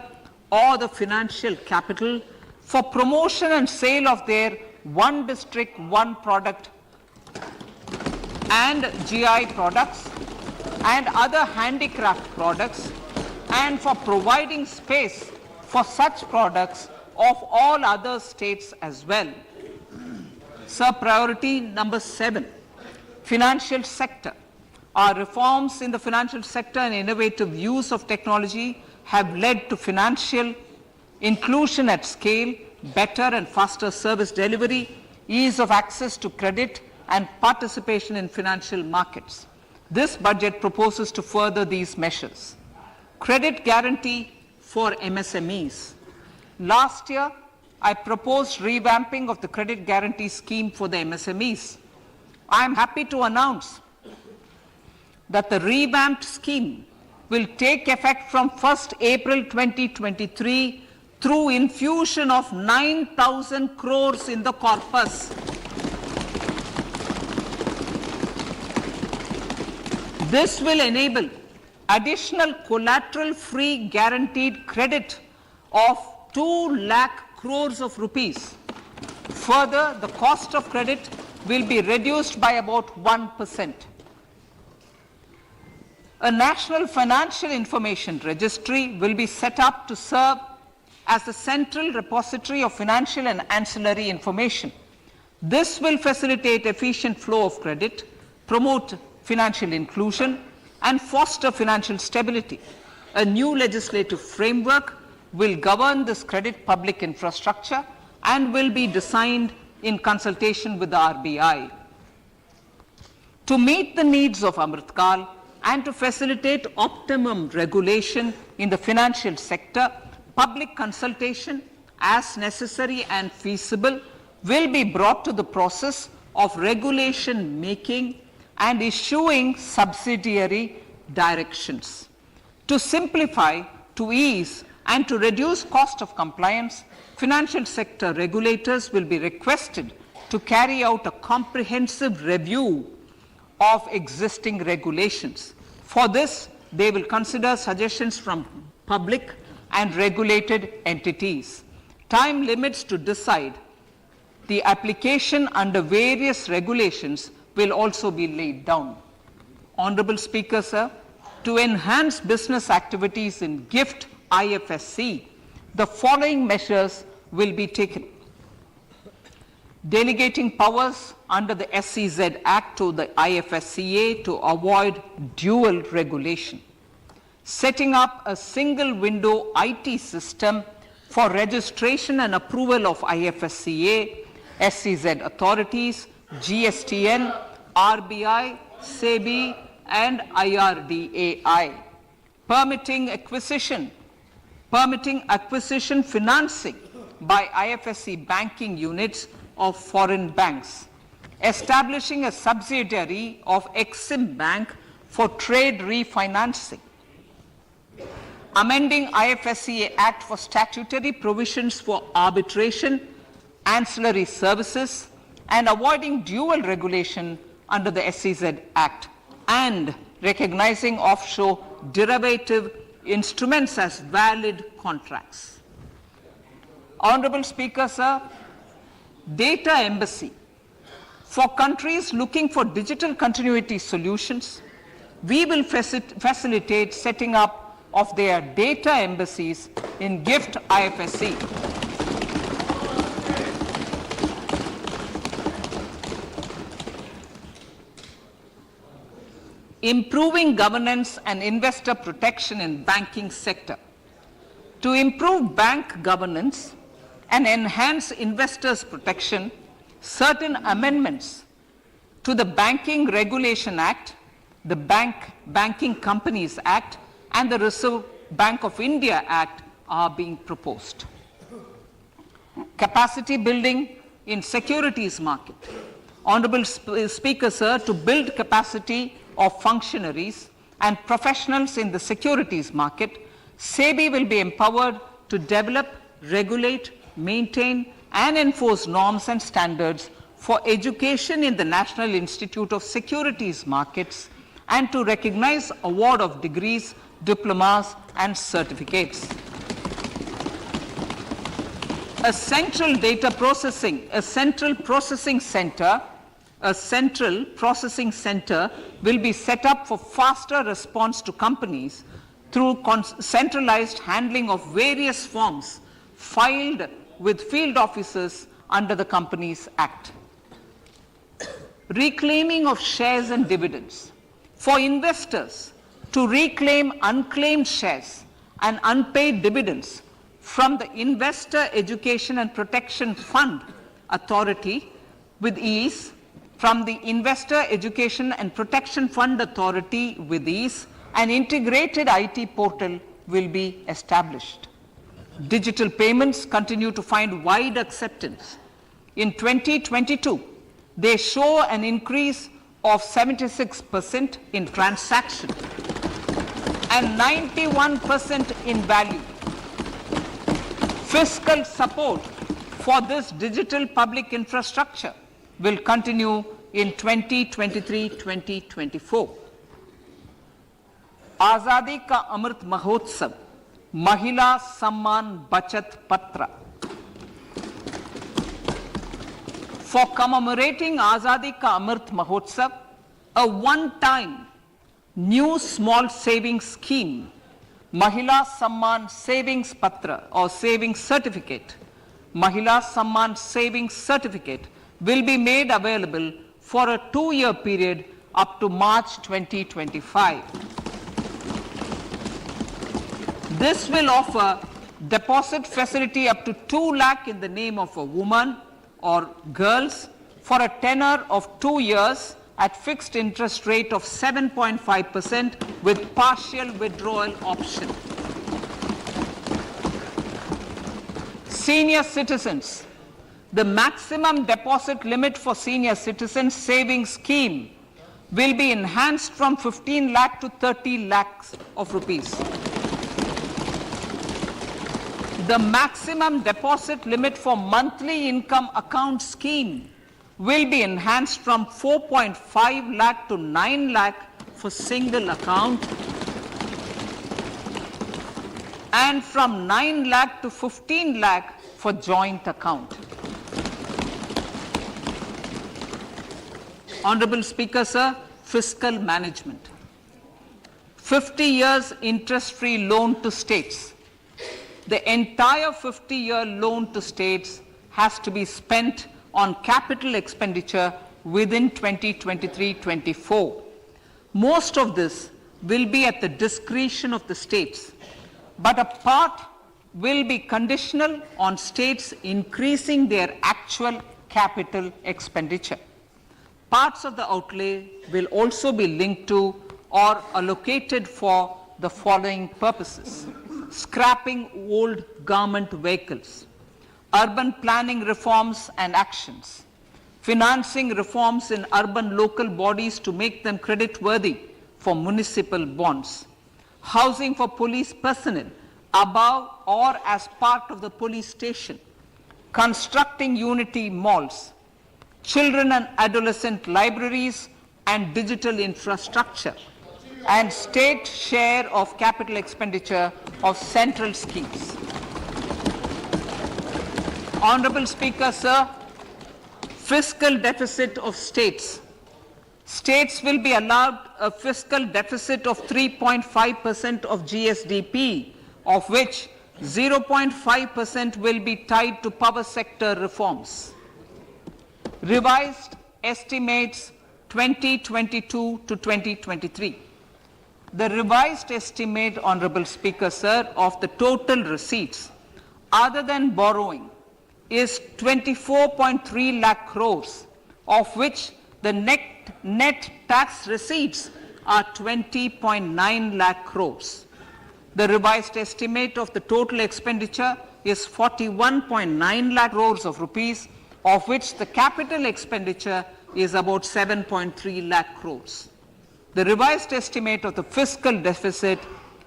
or the financial capital for promotion and sale of their one district, one product and GI products and other handicraft products, and for providing space for such products of all other states as well. Sir, priority number 7, financial sector. Our reforms in the financial sector and innovative use of technology have led to financial inclusion at scale, better and faster service delivery, ease of access to credit, and participation in financial markets. This budget proposes to further these measures. Credit guarantee for MSMEs. Last year, I proposed revamping of the credit guarantee scheme for the MSMEs. I am happy to announce that the revamped scheme will take effect from 1st April 2023 through infusion of 9,000 crores in the corpus. This will enable additional collateral-free guaranteed credit of 2 lakh crores of rupees. Further, the cost of credit will be reduced by about 1%. A national financial information registry will be set up to serve as the central repository of financial and ancillary information. This will facilitate efficient flow of credit, promote financial inclusion, and foster financial stability. A new legislative framework will govern this credit public infrastructure and will be designed in consultation with the RBI. To meet the needs of Amritkal and to facilitate optimum regulation in the financial sector, public consultation, as necessary and feasible, will be brought to the process of regulation making and issuing subsidiary directions. To simplify, to ease, and to reduce cost of compliance, financial sector regulators will be requested to carry out a comprehensive review of existing regulations. For this, they will consider suggestions from public and regulated entities. Time limits to decide the application under various regulations will also be laid down. Honorable Speaker, sir, to enhance business activities in GIFT IFSC, the following measures will be taken. Delegating powers under the SEZ Act to the IFSCA to avoid dual regulation. Setting up a single window IT system for registration and approval of IFSCA, SEZ authorities, GSTN, RBI, SEBI, and IRDAI. Permitting acquisition financing by IFSC banking units of foreign banks. Establishing a subsidiary of Exim Bank for trade refinancing. Amending IFSCA Act for statutory provisions for arbitration, ancillary services, and avoiding dual regulation under the SEZ Act, and recognizing offshore derivative instruments as valid contracts. Honorable Speaker, sir, data embassy. For countries looking for digital continuity solutions, we will facilitate setting up of their data embassies in GIFT IFSC. Improving governance and investor protection in banking sector. To improve bank governance and enhance investors' protection, certain amendments to the Banking Regulation Act, the Banking Companies Act, and the Reserve Bank of India Act are being proposed. Capacity building in securities market. Honorable Speaker, sir, to build capacity of functionaries and professionals in the securities market, SEBI will be empowered to develop, regulate, maintain, and enforce norms and standards for education in the National Institute of Securities Markets and to recognize award of degrees diplomas, and certificates. A central processing center will be set up for faster response to companies through centralized handling of various forms filed with field officers under the Companies Act. Reclaiming of shares and dividends. For investors to reclaim unclaimed shares and unpaid dividends from the Investor Education and Protection Fund Authority with ease, from the Investor Education and Protection Fund Authority with ease, an integrated IT portal will be established. Digital payments continue to find wide acceptance. In 2022, they show an increase of 76% in transaction and 91% in value. Fiscal support for this digital public infrastructure will continue in 2023-2024. Azadi Ka Amrit Mahotsav, Mahila Samman Bachat Patra. For commemorating Azadi Ka Amrit Mahotsav, a one-time new small savings scheme, Mahila Samman Savings Patra or Savings Certificate, Mahila Samman Savings Certificate will be made available for a 2-year period up to March 2025. This will offer deposit facility up to 2 lakh in the name of a woman or girls for a tenure of 2 years at fixed interest rate of 7.5% with partial withdrawal option. Senior citizens. The maximum deposit limit for senior citizens savings scheme will be enhanced from 15 lakh to 30 lakhs of rupees. The maximum deposit limit for monthly income account scheme will be enhanced from 4.5 lakh to 9 lakh for single account and from 9 lakh to 15 lakh for joint account. Honorable Speaker, sir, fiscal management. 50 years interest-free loan to states. The entire 50-year loan to states has to be spent on capital expenditure within 2023-24. Most of this will be at the discretion of the states, but a part will be conditional on states increasing their actual capital expenditure. Parts of the outlay will also be linked to or allocated for the following purposes: scrapping old government vehicles, urban planning reforms and actions, financing reforms in urban local bodies to make them credit-worthy for municipal bonds, housing for police personnel above or as part of the police station, constructing unity malls, children and adolescent libraries and digital infrastructure, and state share of capital expenditure of central schemes. Honorable Speaker, sir, fiscal deficit of states. States will be allowed a fiscal deficit of 3.5% of GSDP, of which 0.5% will be tied to power sector reforms. Revised estimates 2022 to 2023. The revised estimate, Honorable Speaker, sir, of the total receipts other than borrowing is 24.3 lakh crores, of which the net tax receipts are 20.9 lakh crores. The revised estimate of the total expenditure is 41.9 lakh crores of rupees, of which the capital expenditure is about 7.3 lakh crores. The revised estimate of the fiscal deficit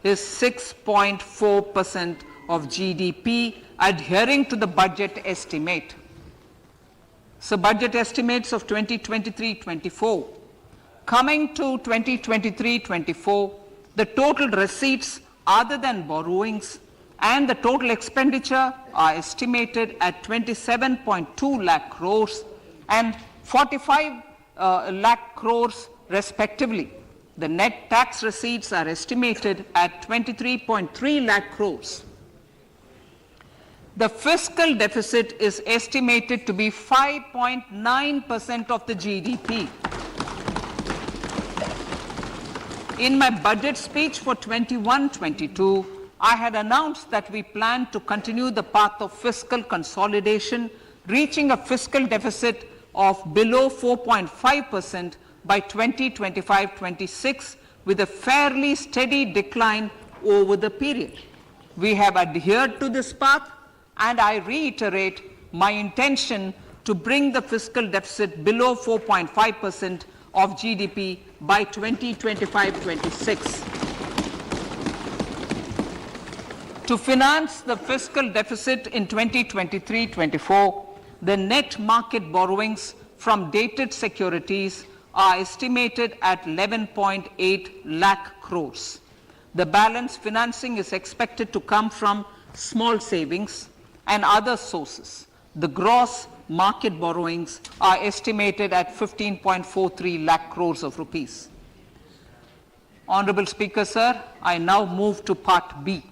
is 6.4% of GDP, adhering to the budget estimate. So budget estimates of 2023-24. Coming to 2023-24, The total receipts other than borrowings and the total expenditure are estimated at 27.2 lakh crores and 45 lakh crores respectively. The net tax receipts are estimated at 23.3 lakh crores. The fiscal deficit is estimated to be 5.9% of the GDP. In my budget speech for 21-22, I had announced that we plan to continue the path of fiscal consolidation, reaching a fiscal deficit of below 4.5% by 2025-26, with a fairly steady decline over the period. We have adhered to this path, and I reiterate my intention to bring the fiscal deficit below 4.5% of GDP by 2025-26. To finance the fiscal deficit in 2023-24, the net market borrowings from dated securities are estimated at 11.8 lakh crores. The balance financing is expected to come from small savings and other sources. The gross market borrowings are estimated at 15.43 lakh crores of rupees. Honorable Speaker, sir, I now move to Part B.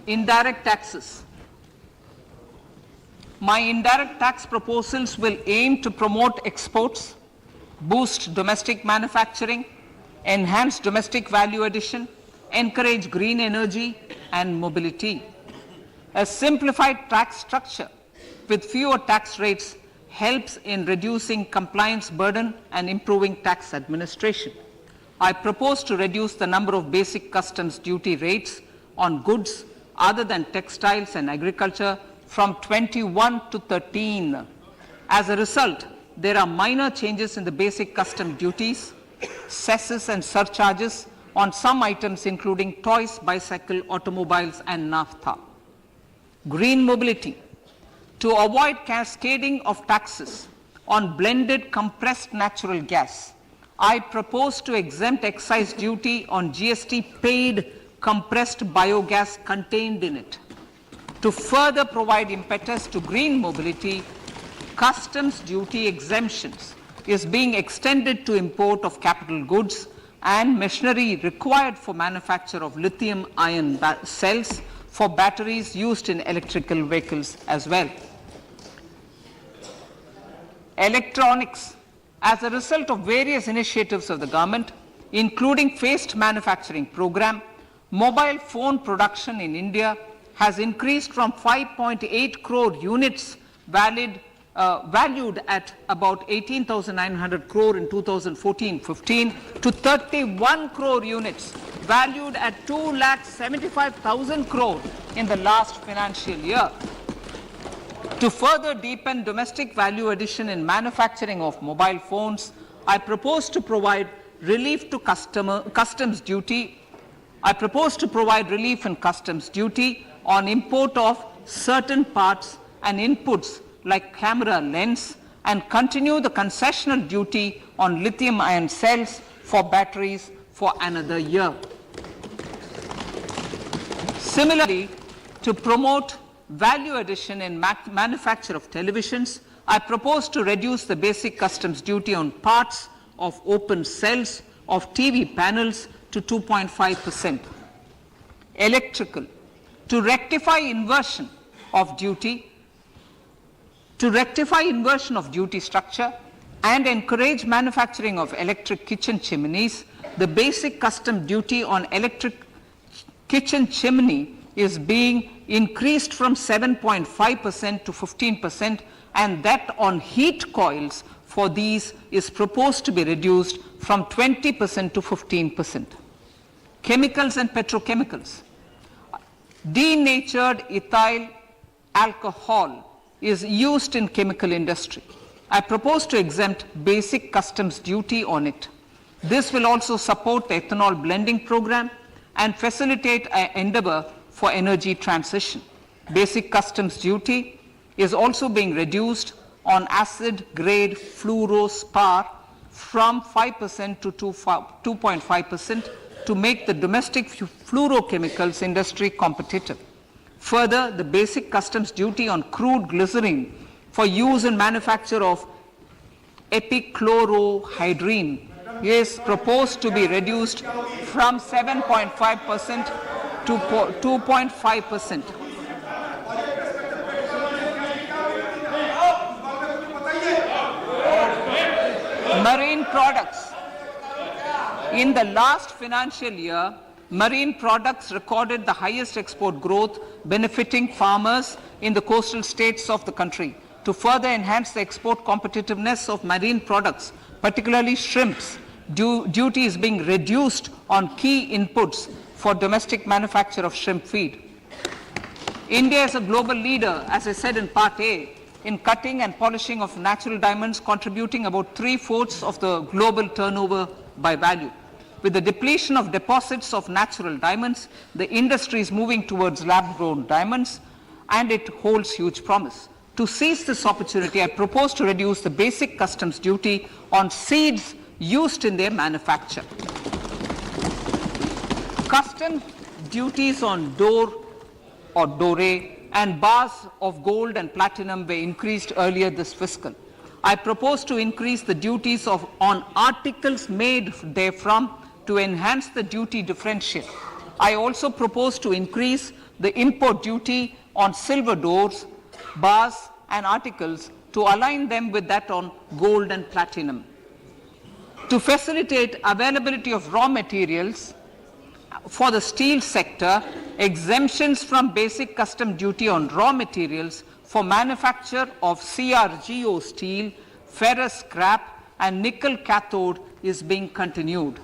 Indirect taxes. My indirect tax proposals will aim to promote exports, boost domestic manufacturing, enhance domestic value addition, encourage green energy and mobility. A simplified tax structure with fewer tax rates helps in reducing compliance burden and improving tax administration. I propose to reduce the number of basic customs duty rates on goods other than textiles and agriculture from 21 to 13. As a result, there are minor changes in the basic custom duties, cesses and surcharges on some items including toys, bicycle, automobiles and naphtha. Green mobility. To avoid cascading of taxes on blended compressed natural gas, I propose to exempt excise duty on GST paid compressed biogas contained in it. To further provide impetus to green mobility, customs duty exemptions is being extended to import of capital goods and machinery required for manufacture of lithium-ion cells for batteries used in electrical vehicles as well. Electronics. As a result of various initiatives of the government, including phased manufacturing program, mobile phone production in India has increased from 5.8 crore units valued at about 18,900 crore in 2014-15 to 31 crore units valued at 2,75,000 crore in the last financial year. To further deepen domestic value addition in manufacturing of mobile phones, I propose to provide relief to customs duty. I propose to provide relief in customs duty on import of certain parts and inputs like camera lens and continue the concessional duty on lithium-ion cells for batteries for another year. Similarly, to promote value addition in manufacture of televisions, I propose to reduce the basic customs duty on parts of open cells of TV panels to 2.5%. Electrical. To rectify inversion of duty structure and encourage manufacturing of electric kitchen chimneys, the basic custom duty on electric kitchen chimney is being increased from 7.5% to 15%, and that on heat coils for these is proposed to be reduced from 20% to 15%. Chemicals and petrochemicals. Denatured ethyl alcohol is used in chemical industry. I propose to exempt basic customs duty on it. This will also support the ethanol blending program and facilitate an endeavor for energy transition. Basic customs duty is also being reduced on acid-grade fluorospar from 5% to 2.5% to make the domestic fluorochemicals industry competitive. Further, the basic customs duty on crude glycerine for use in manufacture of epichlorohydrin is proposed to be reduced from 7.5% to 2.5%. Marine products. In the last financial year, marine products recorded the highest export growth, benefiting farmers in the coastal states of the country. To further enhance the export competitiveness of marine products, particularly shrimps, duty is being reduced on key inputs for domestic manufacture of shrimp feed. India is a global leader, as I said in Part A, in cutting and polishing of natural diamonds, contributing about 3/4 of the global turnover by value. With the depletion of deposits of natural diamonds, the industry is moving towards lab-grown diamonds, and it holds huge promise. To seize this opportunity, I propose to reduce the basic customs duty on seeds used in their manufacture. Customs duties on door or doré and bars of gold and platinum were increased earlier this fiscal. I propose to increase the duties on articles made therefrom to enhance the duty differential. I also propose to increase the import duty on silver doors, bars and articles to align them with that on gold and platinum. To facilitate availability of raw materials for the steel sector, exemptions from basic custom duty on raw materials for manufacture of CRGO steel, ferrous scrap and nickel cathode is being continued.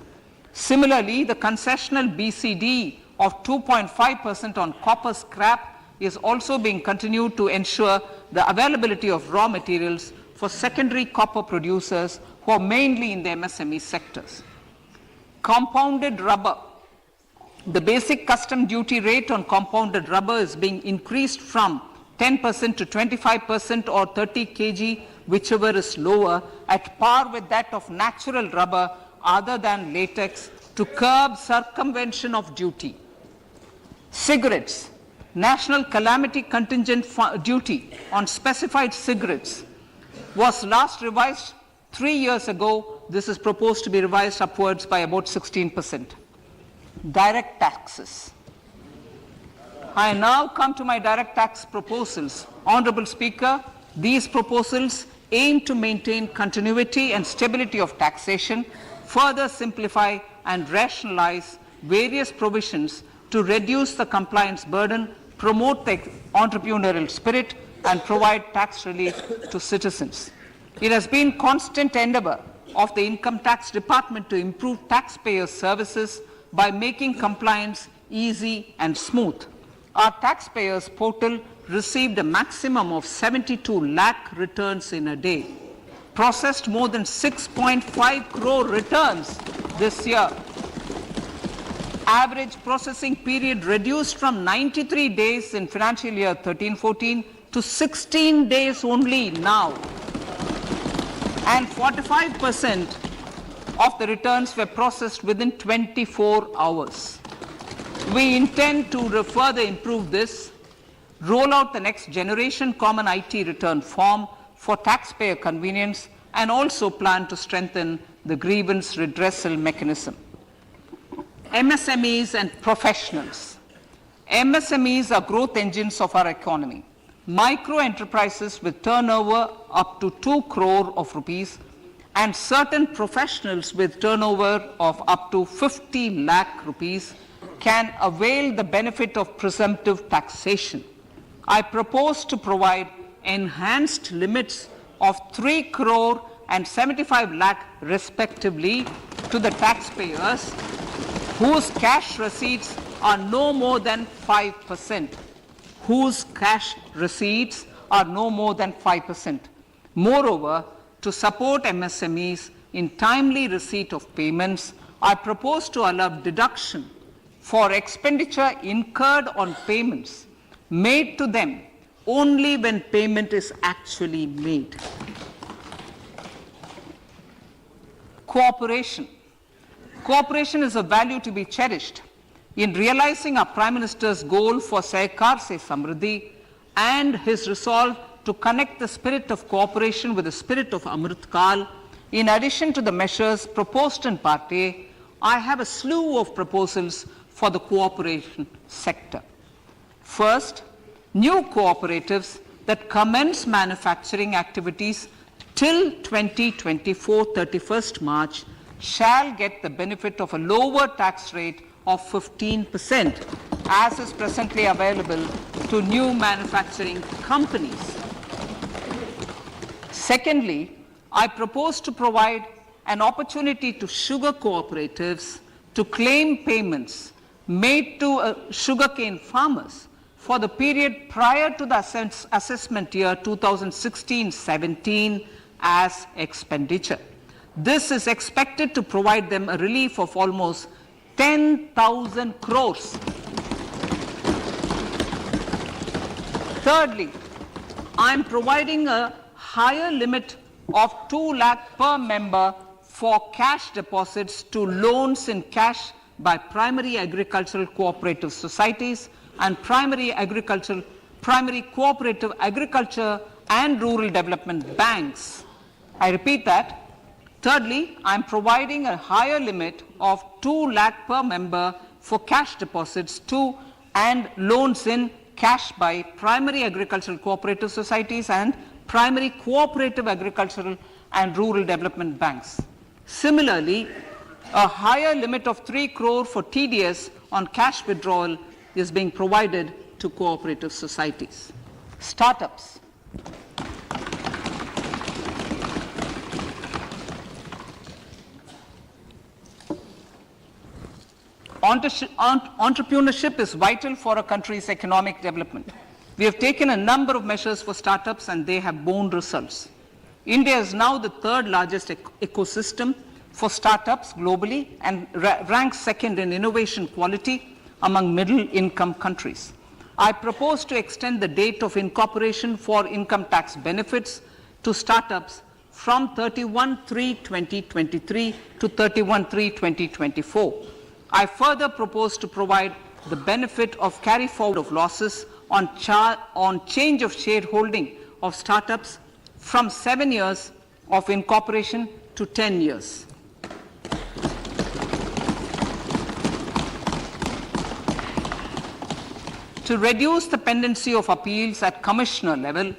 Similarly, the concessional BCD of 2.5% on copper scrap is also being continued to ensure the availability of raw materials for secondary copper producers who are mainly in the MSME sectors. Compounded rubber. The basic custom duty rate on compounded rubber is being increased from 10% to 25% or 30 kg, whichever is lower, at par with that of natural rubber other than latex, to curb circumvention of duty. Cigarettes. National calamity contingent duty on specified cigarettes was last revised 3 years ago. This is proposed to be revised upwards by about 16%. Direct taxes. I now come to my direct tax proposals. Honorable Speaker, these proposals aim to maintain continuity and stability of taxation, further simplify and rationalize various provisions to reduce the compliance burden, promote the entrepreneurial spirit, and provide tax relief to citizens. It has been constant endeavor of the Income Tax Department to improve taxpayers' services by making compliance easy and smooth. Our taxpayers portal received a maximum of 72 lakh returns in a day, processed more than 6.5 crore returns this year. Average processing period reduced from 93 days in financial year 13-14 to 16 days only now. And 45% of the returns were processed within 24 hours. We intend to further improve this, roll out the next generation common IT return form for taxpayer convenience, and also plan to strengthen the grievance redressal mechanism. MSMEs and professionals. MSMEs are growth engines of our economy. Micro enterprises with turnover up to 2 crore of rupees and certain professionals with turnover of up to 50 lakh rupees can avail the benefit of presumptive taxation. I propose to provide enhanced limits of 3 crore and 75 lakh respectively to the taxpayers whose cash receipts are no more than 5%. Whose cash receipts are no more than 5%. Moreover, to support MSMEs in timely receipt of payments, I propose to allow deduction for expenditure incurred on payments made to them only when payment is actually made. Cooperation. Cooperation is a value to be cherished. In realizing our Prime Minister's goal for Sehkar Se Samriddhi and his resolve to connect the spirit of cooperation with the spirit of Amrit Kal, in addition to the measures proposed in Part A, I have a slew of proposals for the cooperation sector. First, new cooperatives that commence manufacturing activities till 2024 31st March shall get the benefit of a lower tax rate of 15%, as is presently available to new manufacturing companies. Secondly, I propose to provide an opportunity to sugar cooperatives to claim payments made to sugarcane farmers for the period prior to the assessment year 2016-17 as expenditure. This is expected to provide them a relief of almost 10,000 crores. Thirdly, I am providing a higher limit of 2 lakh per member for cash deposits to loans in cash by primary agricultural cooperative societies and primary cooperative agriculture and rural development banks. I repeat that. Thirdly, I am providing a higher limit of 2 lakh per member for cash deposits to and loans in cash by primary agricultural cooperative societies and primary cooperative agricultural and rural development banks. Similarly, a higher limit of 3 crore for TDS on cash withdrawal is being provided to cooperative societies. Startups. Entrepreneurship is vital for a country's economic development. We have taken a number of measures for startups and they have borne results. India is now the third largest ecosystem for startups globally and ranks second in innovation quality among middle-income countries. I propose to extend the date of incorporation for income tax benefits to startups from 31/3/2023 to 31/3/2024. I further propose to provide the benefit of carry forward of losses on change of shareholding of startups from 7 years of incorporation to 10 years. To reduce the pendency of appeals at commissioner level,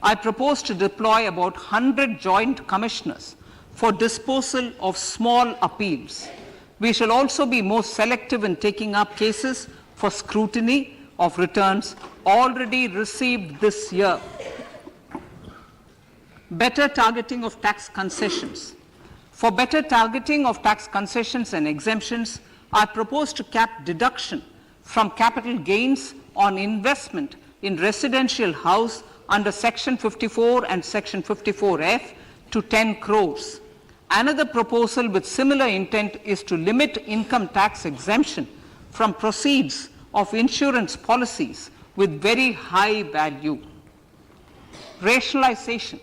I propose to deploy about 100 joint commissioners for disposal of small appeals. We shall also be more selective in taking up cases for scrutiny of returns already received this year. Better targeting of tax concessions. For better targeting of tax concessions and exemptions, I propose to cap deduction from capital gains on investment in residential house under Section 54 and Section 54F to 10 crores. Another proposal with similar intent is to limit income tax exemption from proceeds of insurance policies with very high value. Rationalization.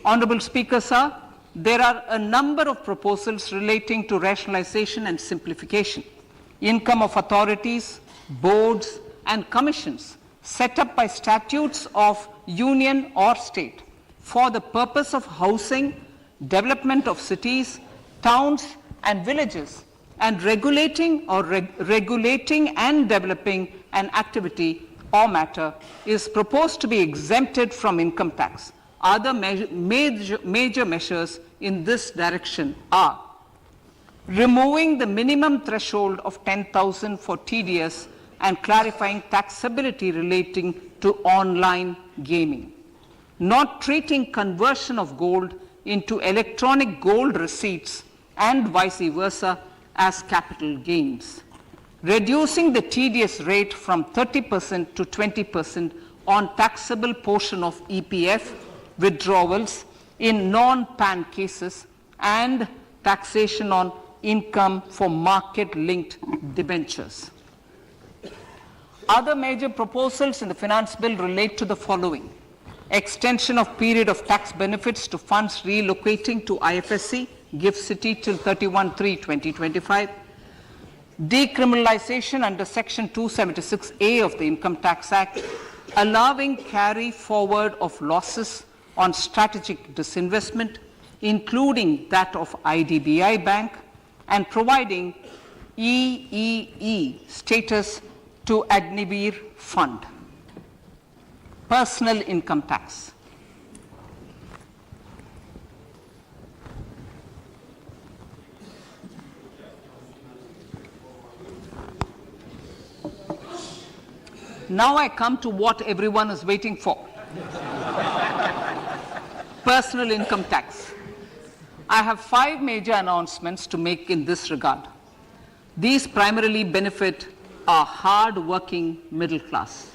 Honorable Speaker, sir, there are a number of proposals relating to rationalization and simplification. Income of authorities, boards, and commissions set up by statutes of union or state for the purpose of housing, development of cities, towns, and villages, and regulating and developing an activity or matter is proposed to be exempted from income tax. Other major measures in this direction are removing the minimum threshold of 10,000 for TDS and clarifying taxability relating to online gaming, not treating conversion of gold into electronic gold receipts and vice versa as capital gains, reducing the TDS rate from 30% to 20% on taxable portion of EPF withdrawals in non-PAN cases, and taxation on income for market-linked debentures. Other major proposals in the finance bill relate to the following: extension of period of tax benefits to funds relocating to IFSC, GIFT City till 31/3/2025, decriminalization under Section 276A of the Income Tax Act, allowing carry forward of losses on strategic disinvestment, including that of IDBI Bank, and providing EEE status to Agnivir Fund. Personal income tax. Now I come to what everyone is waiting for. Personal income tax. I have 5 major announcements to make in this regard. These primarily benefit our hard-working middle class.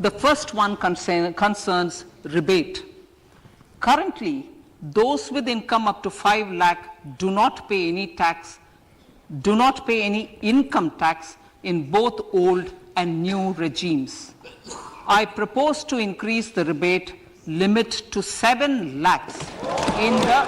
The first one concerns rebate. Currently, those with income up to 5 lakh do not pay any income tax in both old and new regimes. I propose to increase the rebate limit to 7 lakhs in the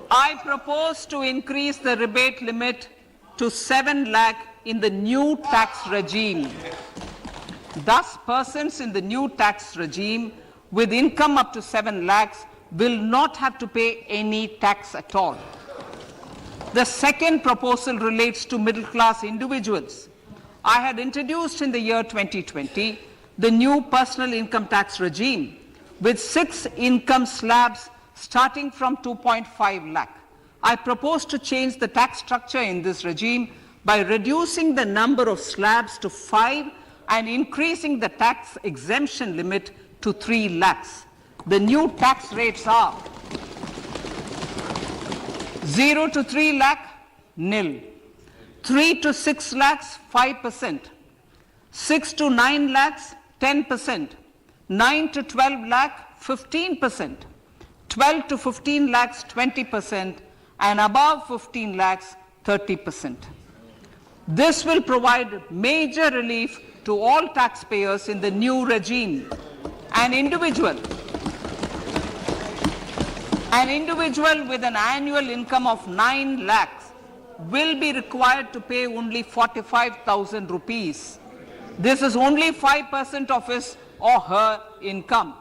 I propose to increase the rebate limit to 7 lakh in the new tax regime. Thus, persons in the new tax regime with income up to 7 lakhs will not have to pay any tax at all. The second proposal relates to middle class individuals. I had introduced in the year 2020 the new personal income tax regime with 6 income slabs starting from 2.5 lakh. I propose to change the tax structure in this regime by reducing the number of slabs to 5 and increasing the tax exemption limit to 3 lakhs. The new tax rates are 0 to 3 lakh, nil; 3 to 6 lakhs, 5%; 6 to 9 lakhs, 10%; 9 to 12 lakh, 15%; 12 to 15 lakhs, 20%; and above 15 lakhs, 30%. This will provide major relief to all taxpayers in the new regime. An individual with an annual income of 9 lakhs will be required to pay only 45,000 rupees. This is only 5% of his or her income.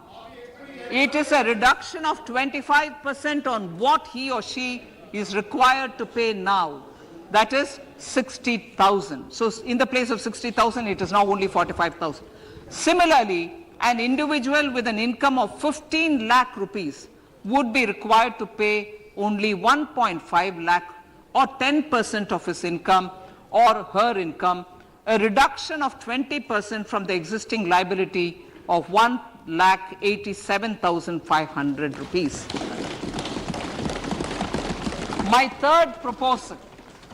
It is a reduction of 25% on what he or she is required to pay now. That is 60,000. So in the place of 60,000, it is now only 45,000. Similarly, an individual with an income of 15 lakh rupees would be required to pay only 1.5 lakh or 10% of his income or her income, a reduction of 20% from the existing liability of 1,87,500 rupees. My third proposal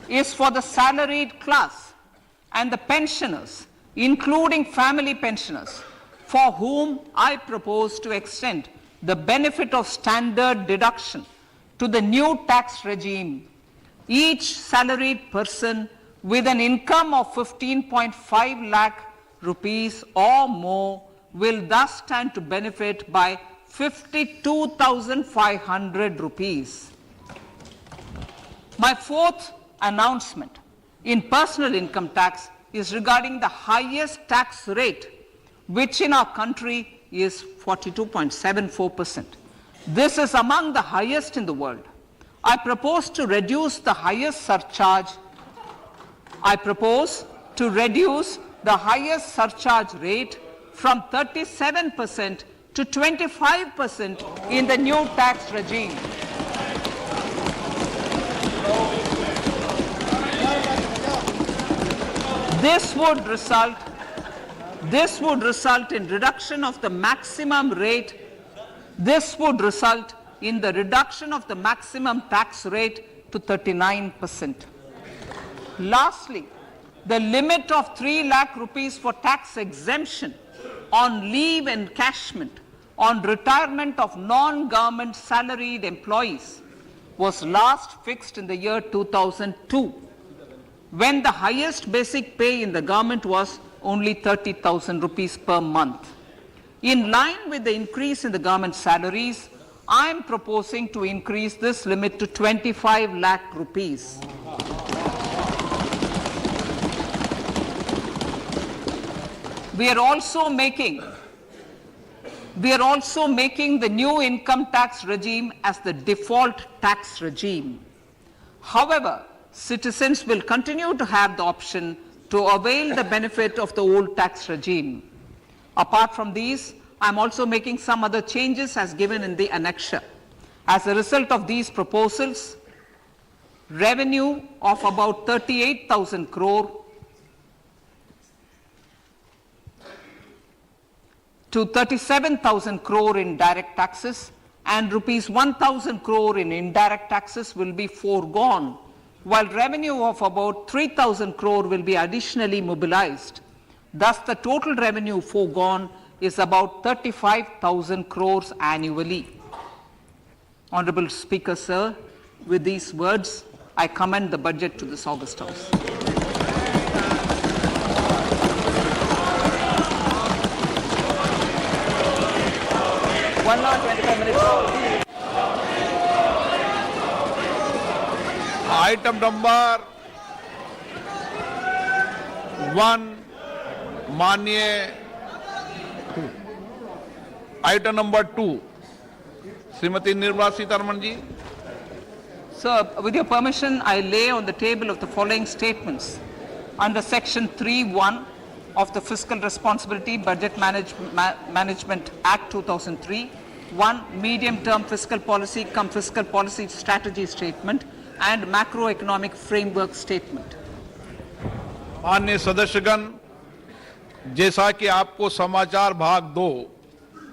is for the salaried class and the pensioners, including family pensioners, for whom I propose to extend the benefit of standard deduction to the new tax regime. Each salaried person with an income of 15.5 lakh rupees or more will thus stand to benefit by 52,500 rupees. My fourth announcement in personal income tax is regarding the highest tax rate, which in our country is 42.74%. This is among the highest in the world. I propose to reduce the highest surcharge rate from 37% to 25% in the new tax regime. This would result in reduction of the maximum rate. This would result in the reduction of the maximum tax rate to 39%. Lastly, the limit of 3 lakh rupees for tax exemption on leave encashment on retirement of non-government salaried employees was last fixed in the year 2002, when the highest basic pay in the government was only 30,000 rupees per month. In line with the increase in the government salaries, I am proposing to increase this limit to 25 lakh rupees. We are also making the new income tax regime as the default tax regime. However, citizens will continue to have the option to avail the benefit of the old tax regime. Apart from these, I am also making some other changes as given in the annexure. As a result of these proposals, revenue of about 38,000 crore to 37,000 crore in direct taxes and rupees 1,000 crore in indirect taxes will be foregone, while revenue of about 3,000 crore will be additionally mobilized. Thus, the total revenue foregone is about 35,000 crores annually. Honorable Speaker, sir, with these words, I commend the budget to this August House. Item number 1, माननीय item number 2 Shrimati Nirmala Sitharaman ji. Sir, with your permission, I lay on the table of the following statements. Under Section 3(1) of the Fiscal Responsibility Budget Management Act 2003, 1. Medium-term fiscal policy cum fiscal policy strategy statement and macroeconomic framework statement. माननीय सदस्यगण, जैसा कि आपको समाचार भाग 2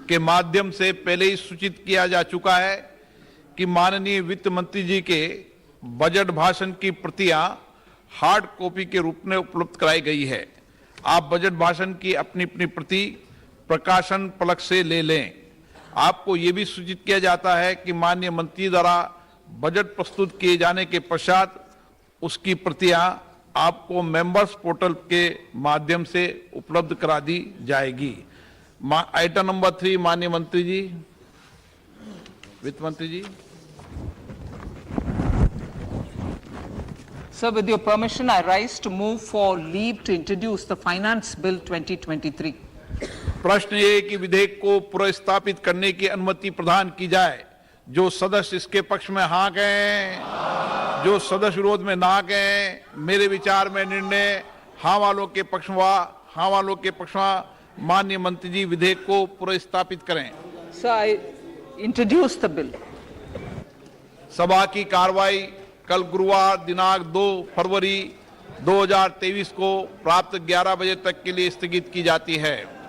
के माध्यम से पहले ही सूचित किया जा चुका है कि माननीय वित्त मंत्री जी के बजट भाषण की प्रतियां हार्ड कॉपी के रूप में उपलब्ध कराई गई है. आप बजट भाषण की अपनी अपनी प्रति प्रकाशन पलक से ले लें. आपको यह भी सूचित किया जाता है कि माननीय मंत्री द्वारा बजट प्रस्तुत किए जाने के पश्चात उसकी प्रतियां आपको मेंबर्स पोर्टल के माध्यम से उपलब्ध करा दी जाएगी. आइटम नंबर 3, माननीय मंत्री जी, वित्त मंत्री जी. Sir, with your permission, I rise to move for leave to introduce the Finance Bill 2023. प्रश्न ये कि विधेयक को पुनर्स्थापित करने की अनुमति प्रदान की जाए. जो सदस्य इसके पक्ष में हाँ कहें, जो सदस्य विरोध में ना कहें. मेरे विचार में निर्णय हाँ वालों के पक्ष में, हाँ वालों के पक्ष में. माननीय मंत्री जी विधेयक को पुनर्स्थापित करें. Sir, I introduce the bill. सभा की कार्रवाई कल गुरुवार दिनांक 2 फरवरी 2023 को प्राप्त 11 बजे तक के लिए स्थगित की जाती है.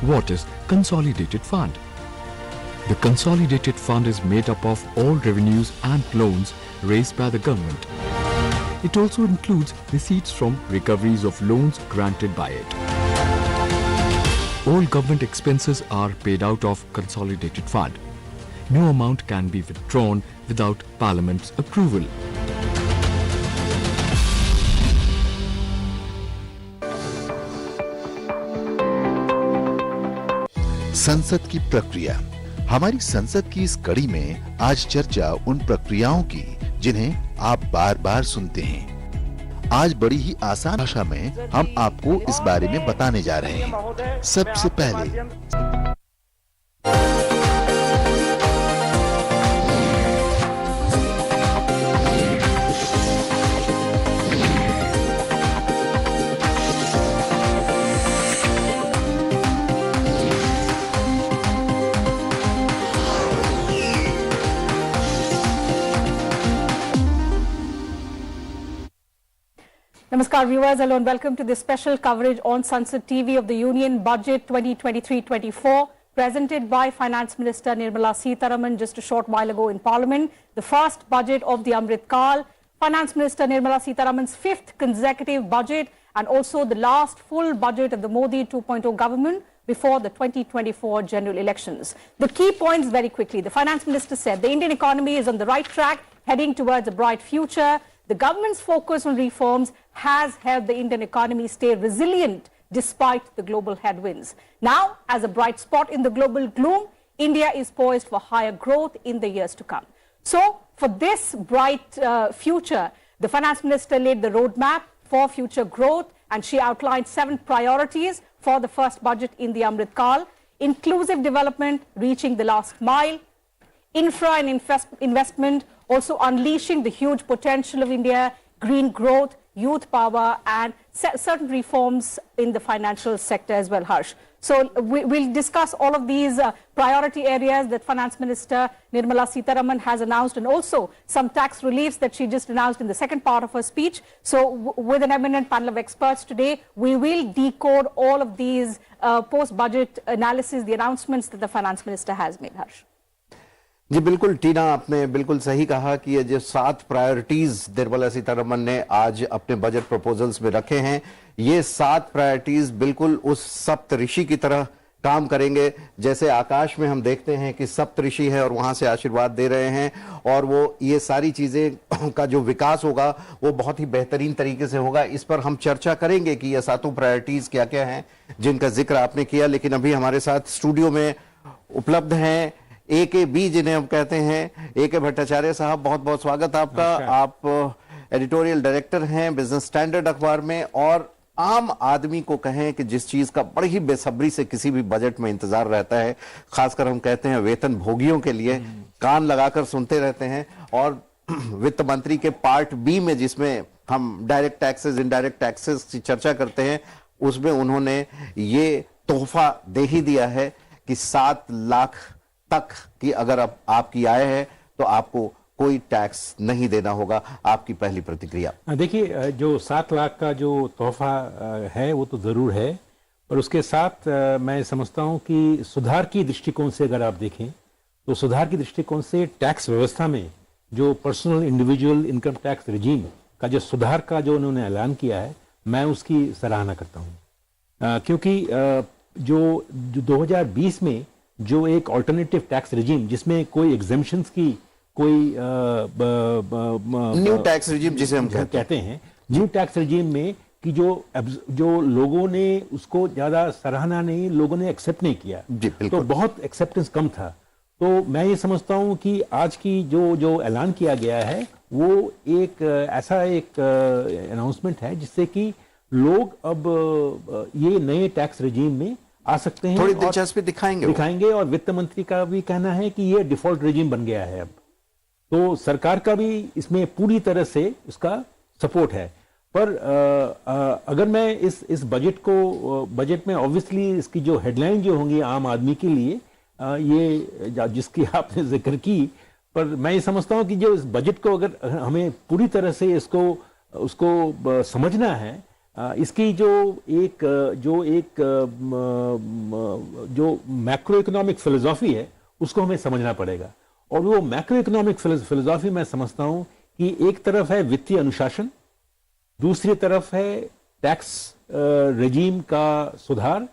What is Consolidated Fund? The Consolidated Fund is made up of all revenues and loans raised by the government. It also includes receipts from recoveries of loans granted by it. All government expenses are paid out of Consolidated Fund. No amount can be withdrawn without Parliament's approval. संसद की प्रक्रिया। हमारी संसद की इस कड़ी में आज चर्चा उन प्रक्रियाओं की जिन्हें आप बार बार सुनते हैं। आज बड़ी ही आसान भाषा में हम आपको इस बारे में बताने जा रहे हैं। सबसे पहले Namaskar viewers, hello and welcome to this special coverage on Sansad TV of the Union Budget 2023-24 presented by Finance Minister Nirmala Sitharaman just a short while ago in Parliament. The first budget of the Amrit Kal, Finance Minister Nirmala Sitharaman's fifth consecutive budget and also the last full budget of the Modi 2.0 government before the 2024 general elections. The key points very quickly. The Finance Minister said the Indian economy is on the right track, heading towards a bright future. The government's focus on reforms has helped the Indian economy stay resilient despite the global headwinds. Now, as a bright spot in the global gloom, India is poised for higher growth in the years to come. So, for this bright future, the Finance Minister laid the roadmap for future growth and she outlined 7 priorities for the first budget in the Amrit Kal: inclusive development, reaching the last mile, infra and investment, also unleashing the huge potential of India, green growth, youth power, and certain reforms in the financial sector as well, Harsh. So we'll discuss all of these priority areas that Finance Minister Nirmala Sitharaman has announced, and also some tax reliefs that she just announced in the second part of her speech. So with an eminent panel of experts today, we will decode all of these post-budget analysis, the announcements that the Finance Minister has made, Harsh. जी बिल्कुल टीना, आपने बिल्कुल सही कहा कि ये जो 7 priorities Nirmala Sitharaman ने आज अपने बजट प्रपोजल्स में रखे हैं, ये 7 प्रायोरिटीज बिल्कुल उस सप्तऋषि की तरह काम करेंगे। जैसे आकाश में हम देखते हैं कि सप्तऋषि है और वहां से आशीर्वाद दे रहे हैं, और वो ये सारी चीजें का जो विकास होगा वो बहुत ही बेहतरीन तरीके से होगा। इस पर हम चर्चा करेंगे कि ये 7 प्रायोरिटीज क्या क्या हैं जिनका जिक्र आपने किया। लेकिन अभी हमारे साथ स्टूडियो में उपलब्ध हैं AKB, जिन्हें हम कहते हैं, AK भट्टाचार्य साहब, बहुत बहुत स्वागत आपका। आप एडिटोरियल डायरेक्टर हैं बिजनेस स्टैंडर्ड अखबार में, और आम आदमी को कहें कि जिस चीज का बड़ी ही बेसब्री से किसी भी बजट में इंतजार रहता है, खासकर हम कहते हैं वेतन भोगियों के लिए, कान लगाकर सुनते रहते हैं। और वित्त मंत्री के पार्ट बी में, जिसमें हम डायरेक्ट टैक्सेस इनडायरेक्ट टैक्सेस की चर्चा करते हैं, उसमें उन्होंने ये तोहफा दे ही दिया है कि 7 लाख तक की अगर आपकी आय है तो आपको कोई टैक्स नहीं देना होगा। आपकी पहली प्रतिक्रिया? देखिए, जो 7 लाख का जो तोहफा है वो तो जरूर है, और उसके साथ मैं समझता हूं कि सुधार की दृष्टिकोण से अगर आप देखें तो सुधार की दृष्टिकोण से टैक्स व्यवस्था में जो personal individual income tax regime का जो सुधार का जो उन्होंने ऐलान किया है, मैं उसकी सराहना करता हूं। क्योंकि जो 2020 में जो एक ऑल्टरनेटिव टैक्स रिजीम जिसमें कोई एग्जेम्पशंस की कोई न्यू टैक्स रिजीम जिसे हम कहते हैं, न्यू टैक्स रिजीम में कि जो लोगों ने उसको ज्यादा सराहना नहीं, लोगों ने एक्सेप्ट नहीं किया, तो बहुत एक्सेप्टेंस कम था। तो मैं ये समझता हूं कि आज की जो ऐलान किया गया है वो एक ऐसा एक अनाउंसमेंट है जिससे कि लोग अब ये नए टैक्स रिजीम में आ सकते हैं, थोड़ी दिलचस्पी दिखाएंगे। और वित्त मंत्री का भी कहना है कि ये डिफॉल्ट रिजीम बन गया है अब, तो सरकार का भी इसमें पूरी तरह से उसका सपोर्ट है। पर अगर मैं इस बजट में ऑब्वियसली इसकी जो हेडलाइन जो होंगी आम आदमी के लिए, ये जिसकी आपने जिक्र की, पर मैं ये समझता हूं कि जो इस बजट को अगर हमें पूरी तरह से उसको समझना है इसकी जो मैक्रो इकोनॉमिक फिलोसॉफी है उसको हमें समझना पड़ेगा। और वो मैक्रो इकोनॉमिक फिलोसॉफी मैं समझता हूं कि एक तरफ है वित्तीय अनुशासन, दूसरी तरफ है टैक्स रेजीम का सुधार,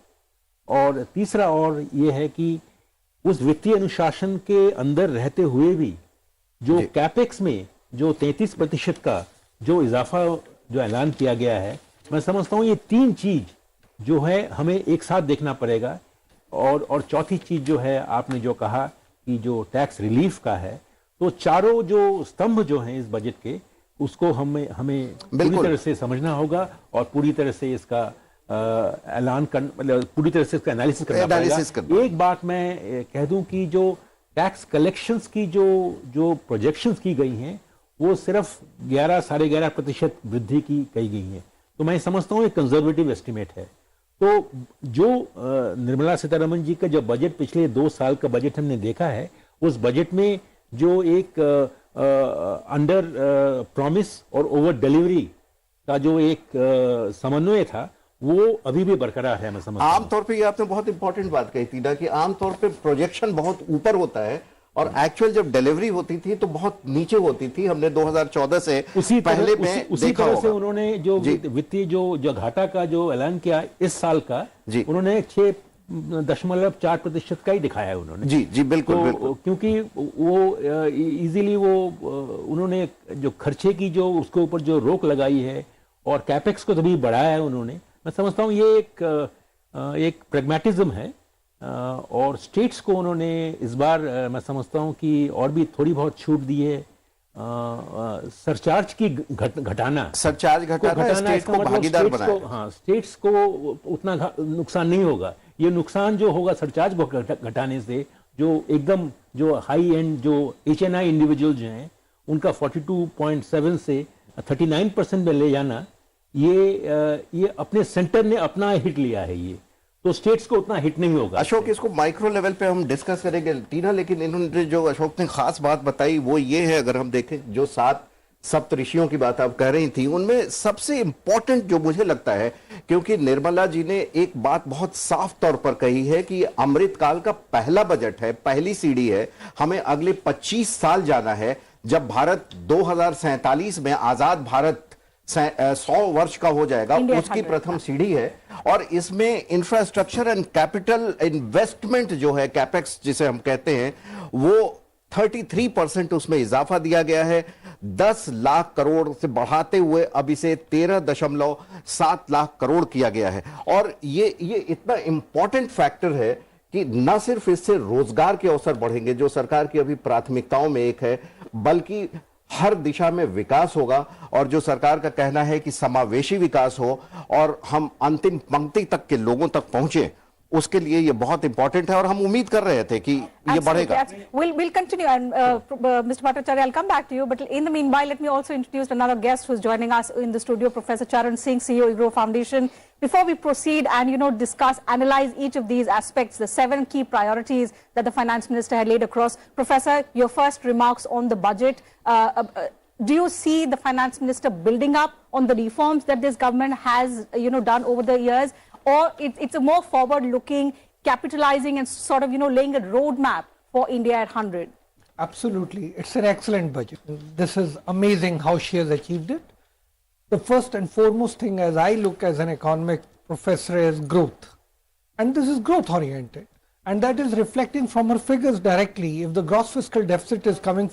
और तीसरा और ये है कि उस वित्तीय अनुशासन के अंदर रहते हुए भी जो कैपेक्स में जो 33% का जो इजाफा जो ऐलान किया गया है, मैं समझता हूं ये तीन चीज जो है हमें एक साथ देखना पड़ेगा। और चौथी चीज जो है आपने जो कहा कि जो टैक्स रिलीफ का है, तो चारों जो स्तंभ जो हैं इस बजट के उसको हमें पूरी तरह से समझना होगा और पूरी तरह से इसका ऐलान कर, मतलब पूरी तरह से इसका एनालिसिस करना पड़ेगा। एक बात मैं कह दूं कि जो टैक्स कलेक्शंस की जो प्रोजेक्शंस की गई हैं वो सिर्फ 11-11.5% वृद्धि की कही गई है, तो मैं समझता हूं एक कंजर्वेटिव एस्टिमेट है। तो जो निर्मला सीतारमन जी का जो बजट पिछले 2 साल का बजट हमने देखा है, उस बजट में जो एक अंडर प्रॉमिस और ओवर डिलीवरी का जो एक समन्वय था वो अभी भी बरकरार है। मैं समझता हूं आमतौर पे ये आपने बहुत इंपॉर्टेंट बात कही थी ना कि आमतौर पे प्रोजेक्शन बहुत ऊपर होता है और एक्चुअल जब डिलीवरी होती थी तो बहुत नीचे होती थी। हमने 2014 से पहले में उसी तरह से उन्होंने जो वित्तीय जो घाटा का जो ऐलान किया इस साल का, उन्होंने 6.4% का ही दिखाया है उन्होंने। जी बिल्कुल, तो बिल्कुल। क्योंकि वो इजीली वो उन्होंने जो खर्चे की जो उसके ऊपर जो रोक लगाई है और कैपेक्स को तभी बढ़ाया है उन्होंने। मैं समझता हूं ये एक प्रैग्मेटिज्म है और स्टेट्स को उन्होंने इस बार मैं समझता हूं कि और भी थोड़ी बहुत छूट दी है। सरचार्ज की घटाना स्टेट को भागीदार बनाया। हाँ, स्टेट्स को उतना नुकसान नहीं होगा। ये नुकसान जो होगा सरचार्ज को घटाने से, जो एकदम जो हाई एंड जो HNI इंडिविजुअल जो हैं उनका 42.7 से 39% में ले जाना, ये अपने सेंटर ने अपना हिट लिया है, ये तो स्टेट्स को उतना हिट नहीं होगा। अशोक, इसको माइक्रो लेवल पे हम डिस्कस करेंगे टीना, लेकिन इन्होंने जो अशोक ने खास बात बताई वो ये है, अगर हम देखें जो 7 सप्तऋषियों की बात आप कह रही थी, उनमें सबसे इंपॉर्टेंट जो मुझे लगता है, क्योंकि निर्मला जी ने एक बात बहुत साफ तौर पर कही है कि अमृतकाल का पहला बजट है, पहली सीढ़ी है, हमें अगले 25 साल जाना है। जब भारत 2047 में आजाद भारत 100 वर्ष का हो जाएगा, उसकी प्रथम सीढ़ी है। और इसमें इंफ्रास्ट्रक्चर एंड कैपिटल इन्वेस्टमेंट जो है, कैपेक्स जिसे हम कहते हैं, वो 33% उसमें इजाफा दिया गया है। 10 लाख करोड़ से बढ़ाते हुए अब इसे 13.7 लाख करोड़ किया गया है। और ये इतना इंपॉर्टेंट फैक्टर है कि न सिर्फ इससे रोजगार के अवसर बढ़ेंगे, जो सरकार की अभी प्राथमिकताओं में एक है, बल्कि हर दिशा में विकास होगा। और जो सरकार का कहना है कि समावेशी विकास हो और हम अंतिम पंक्ति तक के लोगों तक पहुंचे, उसके लिए ये बहुत इंपॉर्टेंट है और हम उम्मीद कर रहे थे कि ये बढ़ेगा। We'll continue, and Mr. Bhattacharya, I'll come back to you, but in the meanwhile, let me also introduce another guest who's joining us in the studio, Professor Charan Singh, CEO, IGROW Foundation. Before we proceed and discuss, analyze each of these aspects, the 7 key priorities that the finance minister had laid across, Professor, your first remarks on the budget. Do you see the finance minister building up on the reforms that this government has done over the years, or it's a more forward-looking, capitalizing and sort of laying a roadmap for India at 100? Absolutely, it's an excellent budget. This is amazing how she has achieved it. The first and foremost thing, as I look as an economic professor, is growth, and this is growth oriented, and that is reflecting from her figures directly. If the gross fiscal deficit is coming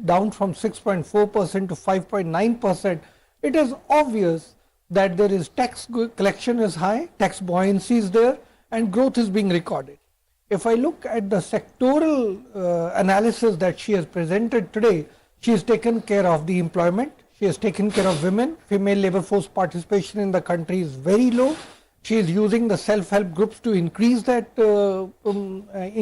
down from 6.4% to 5.9%, it is obvious that there is tax collection is high, tax buoyancy is there, and growth is being recorded. If I look at the sectoral analysis that she has presented today, she has taken care of the employment, she has taken care of women. Female labor force participation in the country is very low. She is using the self-help groups to increase that,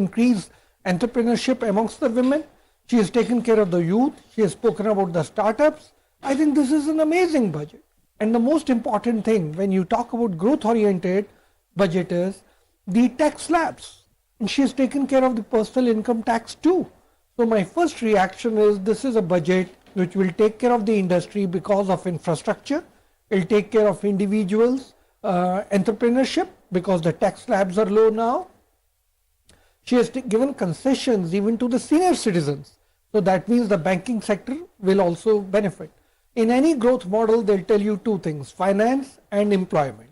increase entrepreneurship amongst the women. She has taken care of the youth. She has spoken about the startups. I think this is an amazing budget. And the most important thing when you talk about growth-oriented budget is the tax slabs. And she has taken care of the personal income tax too. So my first reaction is this is a budget which will take care of the industry because of infrastructure. It'll take care of individuals, entrepreneurship, because the tax slabs are low now. She has given concessions even to the senior citizens. So that means the banking sector will also benefit. In any growth model, they'll tell you two things: finance and employment.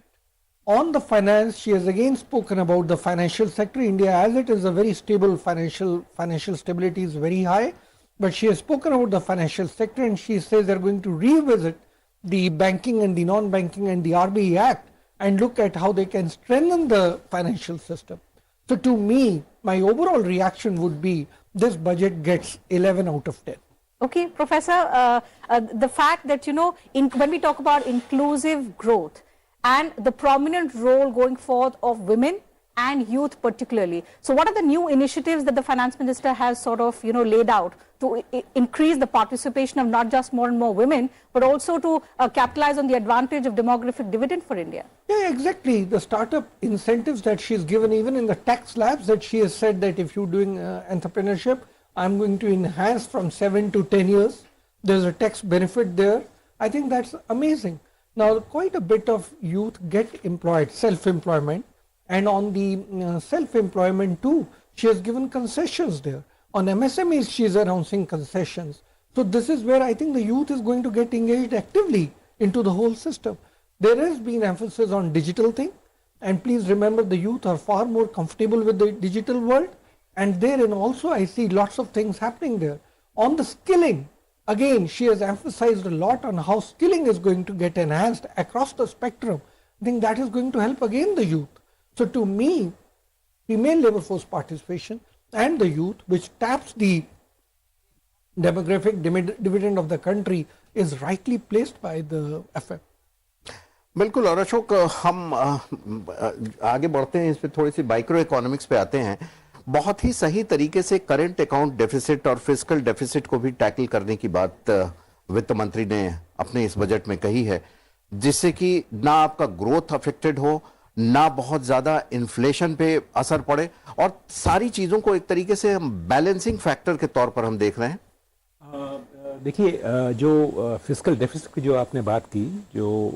On the finance, she has again spoken about the financial sector. India, as it is a very stable financial stability is very high, but she has spoken about the financial sector, and she says they're going to revisit the banking and the non-banking and the RBI Act and look at how they can strengthen the financial system. So to me, my overall reaction would be this budget gets 11 out of 10. Okay, Professor, the fact that, when we talk about inclusive growth and the prominent role going forth of women and youth particularly. So what are the new initiatives that the finance minister has sort of, laid out to increase the participation of not just more and more women, but also to capitalize on the advantage of demographic dividend for India? Yeah, exactly. The startup incentives that she's given, even in the tax slabs, that she has said that if you're doing entrepreneurship, I'm going to enhance from 7 to 10 years. There's a tax benefit there. I think that's amazing. Now, quite a bit of youth get employed, self-employment, and on the self-employment too, she has given concessions there. On MSMEs, she is announcing concessions. So this is where I think the youth is going to get engaged actively into the whole system. There has been emphasis on digital thing, and please remember the youth are far more comfortable with the digital world, and therein also I see lots of things happening there. On the skilling, again, she has emphasized a lot on how skilling is going to get enhanced across the spectrum. I think that is going to help again the youth. So to me, female labor force participation and the youth, which taps the demographic dividend of the country, is rightly placed by the FM. बिल्कुल। और अशोक, हम आगे बढ़ते हैं, इस पे थोड़ी सी micro economics पे आते हैं। बहुत ही सही तरीके से करंट अकाउंट डेफिसिट और फिस्कल डेफिसिट को भी टैकल करने की बात वित्त मंत्री ने अपने इस बजट में कही है, जिससे कि ना आपका ग्रोथ अफेक्टेड हो, ना बहुत ज्यादा इन्फ्लेशन पे असर पड़े, और सारी चीजों को एक तरीके से हम बैलेंसिंग फैक्टर के तौर पर हम देख रहे हैं। देखिए, जो फिस्कल डेफिसिट की जो आपने बात की, जो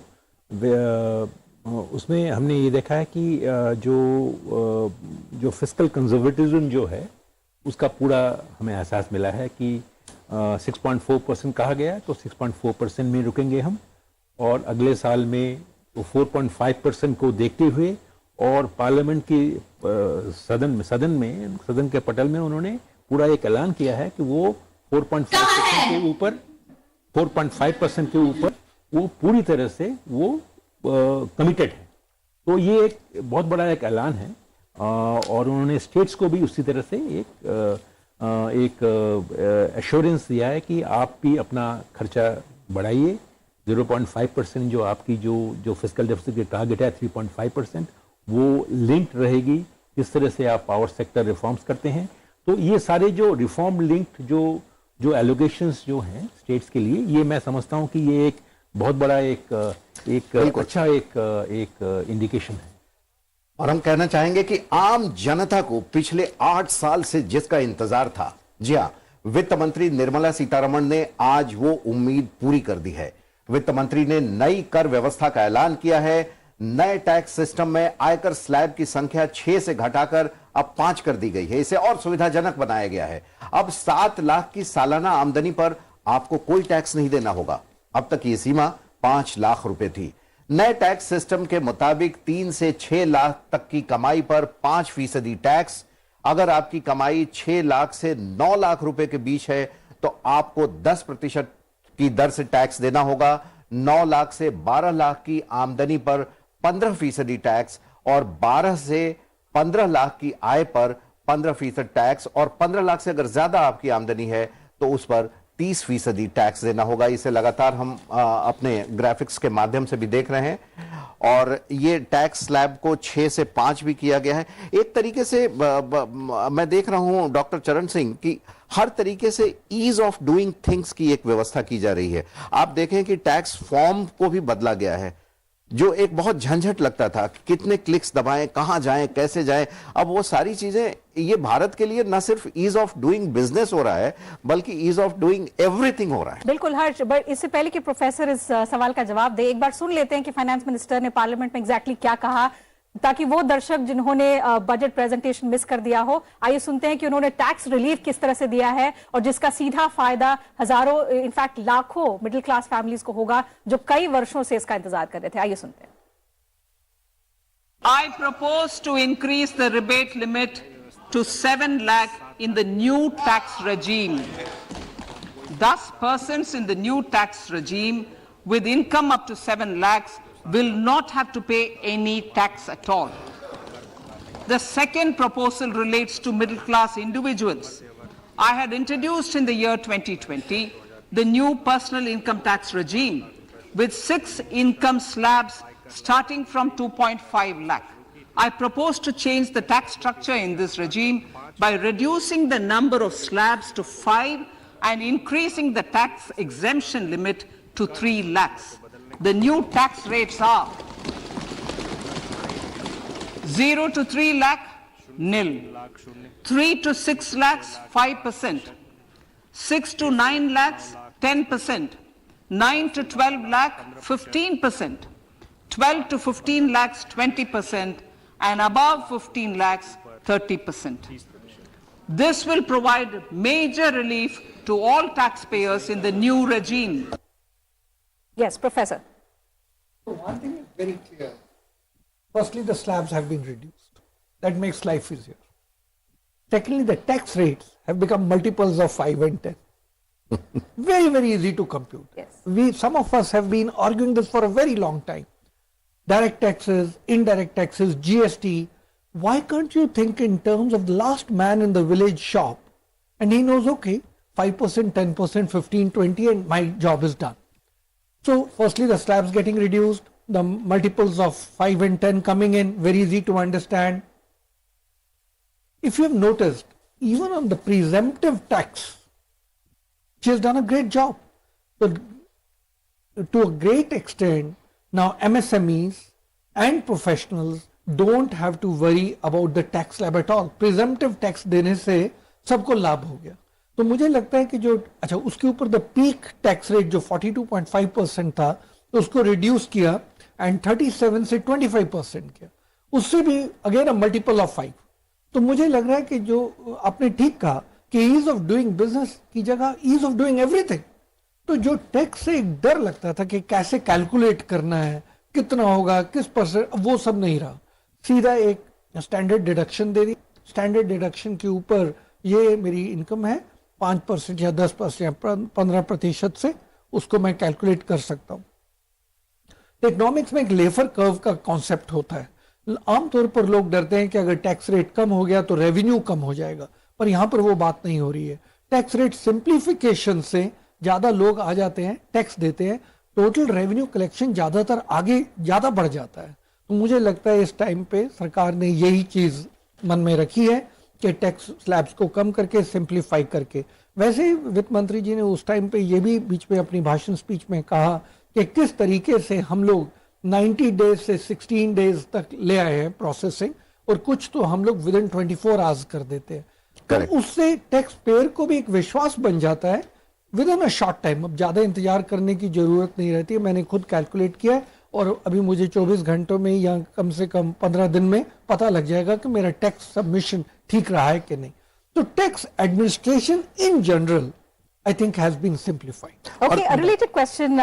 उसमें हमने ये देखा है कि जो फिस्कल कंजर्वेटिज्म जो है उसका पूरा हमें एहसास मिला है कि 6.4% कहा गया, तो 6.4% में रुकेंगे हम, और अगले साल में 4.5% को देखते हुए, और पार्लियामेंट की सदन के पटल में उन्होंने पूरा एक ऐलान किया है कि वो 4.5% के ऊपर 4.5% के ऊपर वो पूरी तरह से वो कमिटेड है। तो ये एक बहुत बड़ा एक ऐलान है, और उन्होंने स्टेट्स को भी उसी तरह से एक एश्योरेंस दिया है कि आप भी अपना खर्चा बढ़ाइए। 0.5% जो आपकी जो फिस्कल डेफिसिट की टारगेट है 3.5%, वो लिंक्ड रहेगी इस तरह से आप पावर सेक्टर रिफॉर्म्स करते हैं। तो ये सारे जो रिफॉर्म लिंक्ड जो एलोकेशंस जो हैं स्टेट्स के लिए, ये मैं समझता हूं कि ये एक बहुत बड़ा एक अच्छा एक इंडिकेशन है। और हम कहना चाहेंगे कि आम जनता को पिछले 8 साल से जिसका इंतजार था, जी हाँ, वित्त मंत्री निर्मला सीतारमण ने आज वो उम्मीद पूरी कर दी है। वित्त मंत्री ने नई कर व्यवस्था का ऐलान किया है। नए टैक्स सिस्टम में आयकर स्लैब की संख्या 6 से घटाकर अब 5 कर दी गई है। इसे और सुविधाजनक बनाया गया है। अब 7 लाख की सालाना आमदनी पर आपको कोई टैक्स नहीं देना होगा। अब तक ये सीमा 5 लाख रुपए थी। नए टैक्स सिस्टम के मुताबिक 3 से 6 लाख तक की कमाई पर 5% टैक्स। अगर आपकी कमाई 6 लाख से 9 लाख रुपए के बीच है तो आपको 10% की दर से टैक्स देना होगा। 9 लाख से 12 लाख की आमदनी पर 15% टैक्स, और 12 से 15 लाख की आय पर 15% टैक्स, और 15 लाख से अगर ज्यादा आपकी आमदनी है तो उस पर 30% टैक्स देना होगा। इसे लगातार हम अपने ग्राफिक्स के माध्यम से भी देख रहे हैं, और ये टैक्स स्लैब को 6 से 5 भी किया गया है। एक तरीके से मैं देख रहा हूं डॉक्टर चरण सिंह कि हर तरीके से ईज ऑफ डूइंग थिंग्स की एक व्यवस्था की जा रही है। आप देखें कि टैक्स फॉर्म को भी बदला गया है, जो एक बहुत झंझट लगता था, कितने क्लिक्स दबाएं, कहां जाएं, कैसे जाएं, अब वो सारी चीजें ये भारत के लिए न सिर्फ ईज ऑफ डूइंग बिजनेस हो रहा है बल्कि ईज ऑफ डूइंग एवरीथिंग हो रहा है। बिल्कुल हर्ष, बट इससे पहले कि प्रोफेसर इस सवाल का जवाब दे, एक बार सुन लेते हैं कि फाइनेंस मिनिस्टर ने पार्लियामेंट में एग्जैक्टली क्या कहा, ताकि वो दर्शक जिन्होंने बजट प्रेजेंटेशन मिस कर दिया हो, आइए सुनते हैं कि उन्होंने टैक्स रिलीफ किस तरह से दिया है और जिसका सीधा फायदा हजारों, इनफैक्ट लाखों मिडिल क्लास फैमिलीज को होगा जो कई वर्षों से इसका इंतजार कर रहे थे। आइए सुनते हैं। I propose to increase the rebate limit to 7 lakh in the new tax regime. Thus, persons in the new tax regime with income up to 7 lakhs will not have to pay any tax at all. The second proposal relates to middle class individuals. I had introduced in the year 2020 the new personal income tax regime with 6 income slabs starting from 2.5 lakh. I propose to change the tax structure in this regime by reducing the number of slabs to 5 and increasing the tax exemption limit to 3 lakhs. The new tax rates are 0 to 3 lakh, nil. 3 to 6 lakhs, 5%. 6 to 9 lakhs, 10%. 9 to 12 lakh, 15%. 12 to 15 lakhs, 20%. And above 15 lakhs, 30%. This will provide major relief to all taxpayers in the new regime. Yes, Professor. So one thing is very clear. Firstly, the slabs have been reduced. That makes life easier. Secondly, the tax rates have become multiples of 5 and 10. Very, very easy to compute. Yes. Some of us have been arguing this for a very long time. Direct taxes, indirect taxes, GST. Why can't you think in terms of the last man in the village shop and he knows, okay, 5%, 10%, 15, 20 and my job is done. So firstly, the slabs getting reduced, the multiples of 5 and 10 coming in, very easy to understand. If you have noticed, even on the presumptive tax, she has done a great job. So to a great extent, now MSMEs and professionals don't have to worry about the tax slab at all. Presumptive tax देने से सबको लाभ हो गया. तो मुझे लगता है कि जो अच्छा उसके ऊपर द पीक टैक्स रेट जो 42.5% था तो उसको रिड्यूस किया एंड 37 से 25% किया. उससे भी अगेन अ मल्टीपल ऑफ 5. तो मुझे लग रहा है कि जो आपने ठीक कहा कि ईज ऑफ डूइंग बिजनेस की जगह ईज ऑफ डूइंग एवरीथिंग. तो जो टैक्स से एक डर लगता था कि कैसे कैलकुलेट करना है, कितना होगा, किस परसेंट, वो सब नहीं रहा. सीधा एक स्टैंडर्ड डिडक्शन दे दी. स्टैंडर्ड डिडक्शन के ऊपर ये मेरी इनकम है 5% या 10% या 15% से उसको मैं कैलकुलेट कर सकता हूँ. इकोनॉमिक्स में एक लेफर कर्व का कॉन्सेप्ट होता है. आमतौर पर लोग डरते हैं कि अगर टैक्स रेट कम हो गया तो रेवेन्यू कम हो जाएगा, पर यहाँ पर वो बात नहीं हो रही है. टैक्स रेट सिंप्लीफिकेशन से ज्यादा लोग आ जाते हैं, टैक्स देते हैं, टोटल रेवेन्यू कलेक्शन ज्यादातर आगे ज्यादा बढ़ जाता है. तो मुझे लगता है इस टाइम पे सरकार ने यही चीज मन में रखी है कि टैक्स स्लैब्स को कम करके सिंप्लीफाई करके. वैसे ही वित्त मंत्री जी ने उस टाइम पे ये भी बीच में अपनी भाषण स्पीच में कहा कि किस तरीके से हम लोग 90 डेज से 16 डेज तक ले आए हैं प्रोसेसिंग, और कुछ तो हम लोग विद इन 24 आवर्स कर देते हैं. तो उससे टैक्स पेयर को भी एक विश्वास बन जाता है with in a short time. अब ज्यादा इंतजार करने की जरूरत नहीं रहती है. मैंने खुद कैलकुलेट किया है और अभी मुझे 24 घंटों में या कम से कम 15 दिन में पता लग जाएगा कि मेरा टैक्स सबमिशन ठीक रहा है कि नहीं. तो tax administration in general I think has been simplified. Okay, a related question,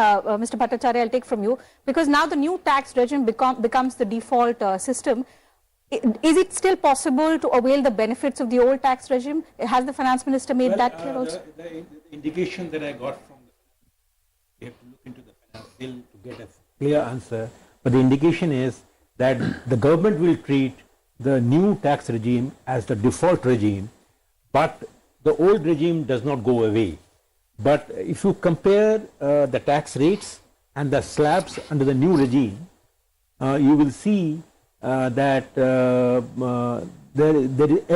Mr. Bhattacharya, I'll take from you, because now the new tax regime becomes the default system. Is it still possible to avail the benefits of the old tax regime? Has the finance minister made that clear also? The indication that I got from we have to look into the finance bill to get a clear answer, but the indication is that the government will treat the new tax regime as the default regime, but the old regime does not go away. But if you compare the tax rates and the slabs under the new regime, you will see that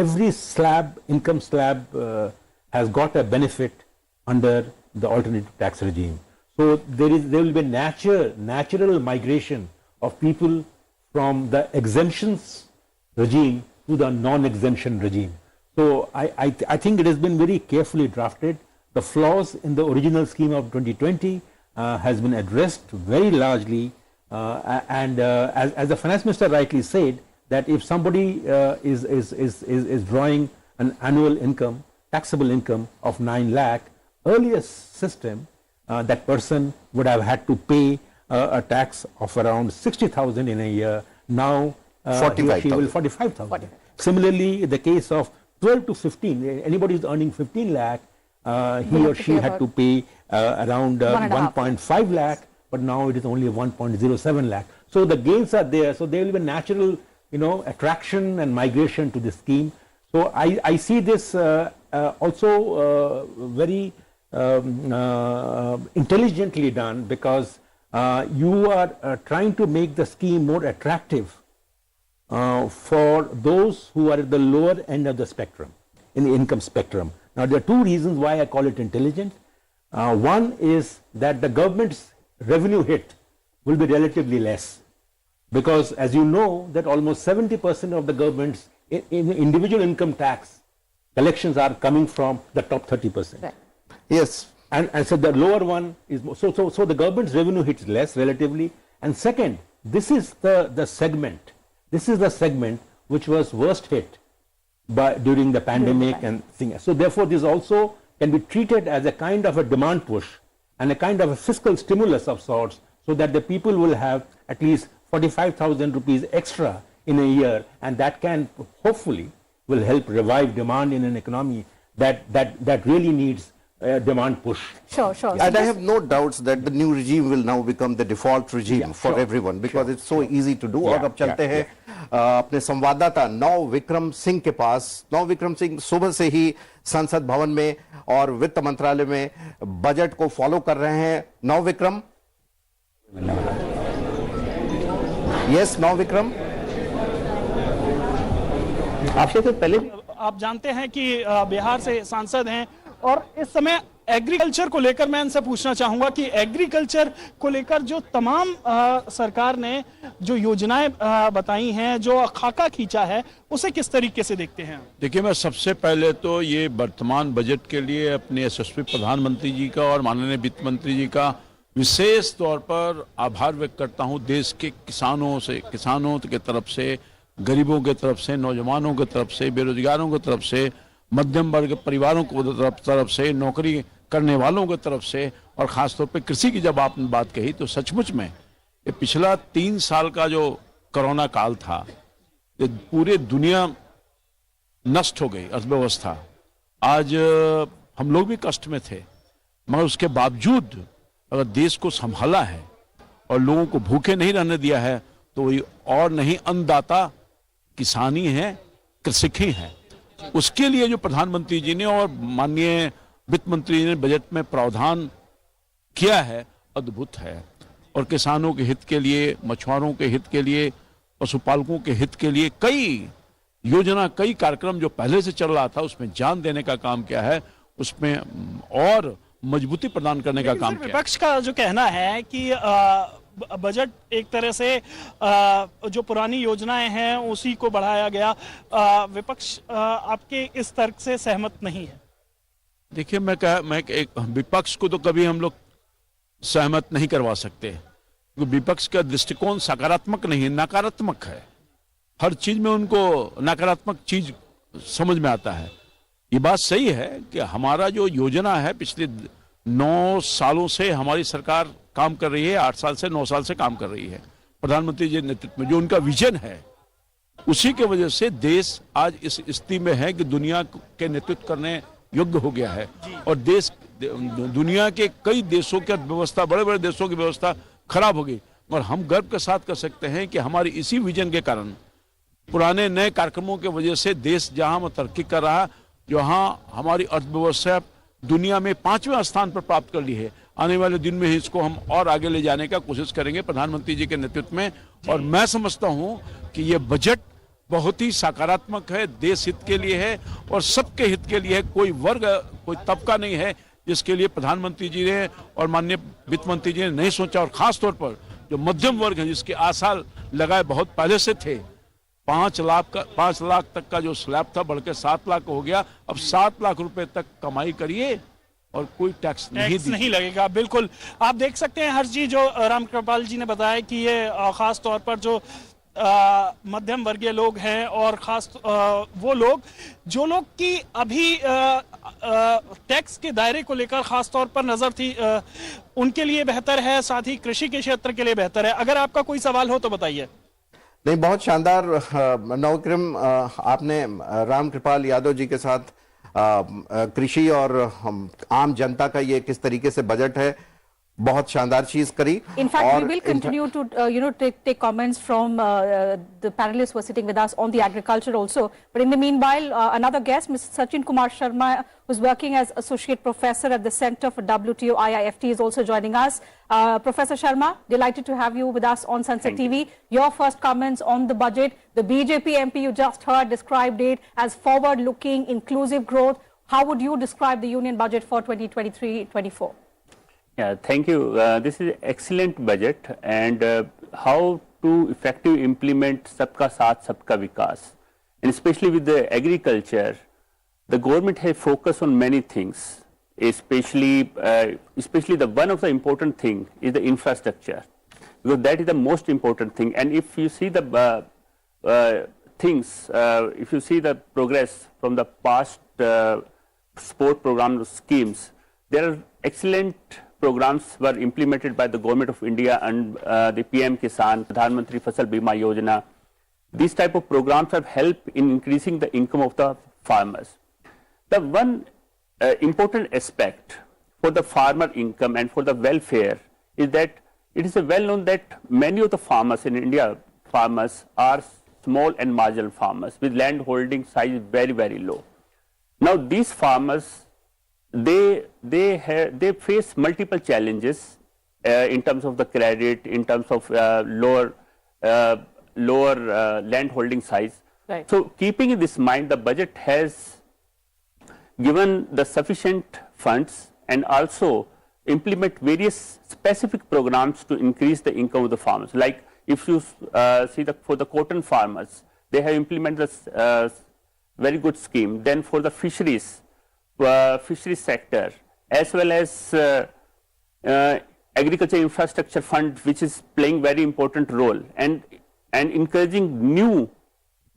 every slab, income slab, has got a benefit under the alternative tax regime. So there will be natural migration of people from the exemptions regime to the non-exemption regime. So I think it has been very carefully drafted. The flaws in the original scheme of 2020 has been addressed very largely, and as the finance minister rightly said, that if somebody is drawing an annual income, taxable income of 9 lakh, earlier system, that person would have had to pay a tax of around 60,000 in a year. Now, 45,000. Similarly, in the case of 12 to 15, anybody who's earning 15 lakh, he or she had to pay around 1.5 lakh, but now it is only 1.07 lakh. So the gains are there. So there will be natural, attraction and migration to the scheme. So I see this also very intelligently done, because you are trying to make the scheme more attractive for those who are at the lower end of the spectrum, in the income spectrum. Now, there are two reasons why I call it intelligent. One is that the government's revenue hit will be relatively less, because as you know, that almost 70% of the government's individual income tax collections are coming from the top 30%. Right. Yes. And so the lower one is more. So the government's revenue hits less relatively. And second, this is the segment. This is the segment which was worst hit during the pandemic and things. So therefore, this also can be treated as a kind of a demand push and a kind of a fiscal stimulus of sorts, so that the people will have at least 45,000 rupees extra in a year, and that can hopefully will help revive demand in an economy that really needs a demand push. Sure. And I have no doubts that the new regime will now become the default regime for everyone, because it's so easy to do. और अब चलते हैं अपने संवाददाता नौ विक्रम सिंह के पास। नौ विक्रम सिंह सुबह से ही संसद भवन में और वित्त मंत्रालय में बजट को फॉलो कर रहे हैं। नौ विक्रम, यस नौ विक्रम, आपसे तो पहले आप जानते हैं कि बिहार से सांसद हैं, और इस समय एग्रीकल्चर को लेकर मैं इनसे पूछना चाहूंगा कि एग्रीकल्चर को लेकर जो तमाम सरकार ने जो योजनाएं बताई हैं, जो खाका खींचा है, उसे किस तरीके से देखते हैं? देखिए, मैं सबसे पहले तो ये वर्तमान बजट के लिए अपने यशस्वी प्रधानमंत्री जी का और माननीय वित्त मंत्री जी का विशेष तौर पर आभार व्यक्त करता हूं। देश के किसानों की तरफ से, गरीबों की तरफ से, नौजवानों की तरफ से, बेरोजगारों की तरफ से, मध्यम वर्ग परिवारों को तरफ से, नौकरी करने वालों की तरफ से, और खासतौर पे कृषि की जब आपने बात कही, तो सचमुच में ये पिछला 3 साल का जो कोरोना काल था, ये पूरे दुनिया नष्ट हो गई, अर्थव्यवस्था। आज हम लोग भी कष्ट में थे, मगर उसके बावजूद अगर देश को संभाला है और लोगों को भूखे नहीं रहने दिया है, तो वही और नहीं अन्नदाता किसानी है, कृषक ही है। उसके लिए जो प्रधानमंत्री जी ने और माननीय वित्त मंत्री जी ने बजट में प्रावधान किया है, अद्भुत है। और किसानों के हित के लिए, मछुआरों के हित के लिए, पशुपालकों के हित के लिए कई योजना, कई कार्यक्रम जो पहले से चल रहा था, उसमें जान देने का काम किया है, उसमें और मजबूती प्रदान करने का काम किया। विपक्ष का जो कहना है कि बजट एक तरह से जो पुरानी योजनाएं हैं उसी को बढ़ाया गया, विपक्ष आपके इस तर्क से सहमत नहीं है? देखिए, मैं एक विपक्ष को तो कभी हम लोग सहमत नहीं करवा सकते, क्योंकि विपक्ष का दृष्टिकोण सकारात्मक नहीं है, नकारात्मक है। हर चीज में उनको नकारात्मक चीज समझ में आता है। ये बात सही है कि हमारा जो योजना है, पिछले 9 सालों से हमारी सरकार काम कर रही है, 8 साल से 9 साल से काम कर रही है। प्रधानमंत्री जी के नेतृत्व में जो उनका विजन है, उसी के वजह से देश आज इस स्थिति में है कि दुनिया के नेतृत्व करने योग्य हो गया है। और देश, दुनिया के कई देशों की अर्थव्यवस्था, बड़े बड़े देशों की व्यवस्था खराब हो गई, मगर हम गर्व के साथ कह सकते हैं कि हमारी इसी विजन के कारण, पुराने नए कार्यक्रमों की वजह से देश जहां तरक्की कर रहा है, जहां हमारी अर्थव्यवस्था दुनिया में 5वें स्थान पर प्राप्त कर ली है। आने वाले दिन में ही इसको हम और आगे ले जाने का कोशिश करेंगे प्रधानमंत्री जी के नेतृत्व में। और मैं समझता हूं कि ये बजट बहुत ही सकारात्मक है, देश हित के लिए है और सबके हित के लिए है। कोई वर्ग, कोई तबका नहीं है जिसके लिए प्रधानमंत्री जी ने और माननीय वित्त मंत्री जी ने नहीं सोचा। और खास तौर पर जो मध्यम वर्ग है, जिसके आशा लगाए बहुत पहले से थे, 5 लाख तक का जो स्लैब था बढ़ के 7 लाख हो गया। अब 7 लाख रुपए तक कमाई करिए और कोई टैक्स नहीं लगेगा। बिल्कुल आप देख सकते हैं हर्ष जी, जो रामकृपाल जी ने बताया कि ये खास तौर पर जो मध्यम वर्गीय लोग हैं और खास वो लोग जो लोग की अभी टैक्स के दायरे को लेकर खास तौर पर नजर थी, उनके लिए बेहतर है, साथ ही कृषि के क्षेत्र के लिए बेहतर है। अगर आपका कोई सवाल हो तो बताइए। नहीं, बहुत शानदार नवक्रम आपने रामकृपाल यादव जी के साथ कृषि और आम जनता का ये किस तरीके से बजट है, बहुत शानदार चीज करी। In fact, we will continue to take comments from the panelists who are sitting with us on the agriculture also. But in the meanwhile, another guest, Mr. Sachin Kumar Sharma, who's working as associate professor at the Center for WTO IIFT, is also joining us. Professor Sharma, delighted to have you with us on Sunset TV. Your first comments on the budget. The BJP MP you just heard described it as forward-looking, inclusive growth. How would you describe the union budget for 2023-24? Yeah, thank you. This is excellent budget, and how to effectively implement Sabka Saath Sabka Vikas, and especially with the agriculture, the government has focused on many things. Especially the one of the important thing is the infrastructure, because that is the most important thing. And if you see the if you see the progress from the past sport program schemes, there are excellent programs were implemented by the government of India and the PM Kisan, Pradhan Mantri Fasal Bima Yojana. These type of programs have helped in increasing the income of the farmers. The one important aspect for the farmer income and for the welfare is that it is well known that many of the farmers in India, farmers are small and marginal farmers with land holding size very, very low. Now these farmers, they face multiple challenges in terms of the credit, in terms of lower land holding size. Right. So keeping in this mind, the budget has given the sufficient funds and also implement various specific programs to increase the income of the farmers. Like if you see for the cotton farmers, they have implemented a very good scheme. Then for the fisheries sector, as well as agriculture infrastructure fund, which is playing very important role, and encouraging new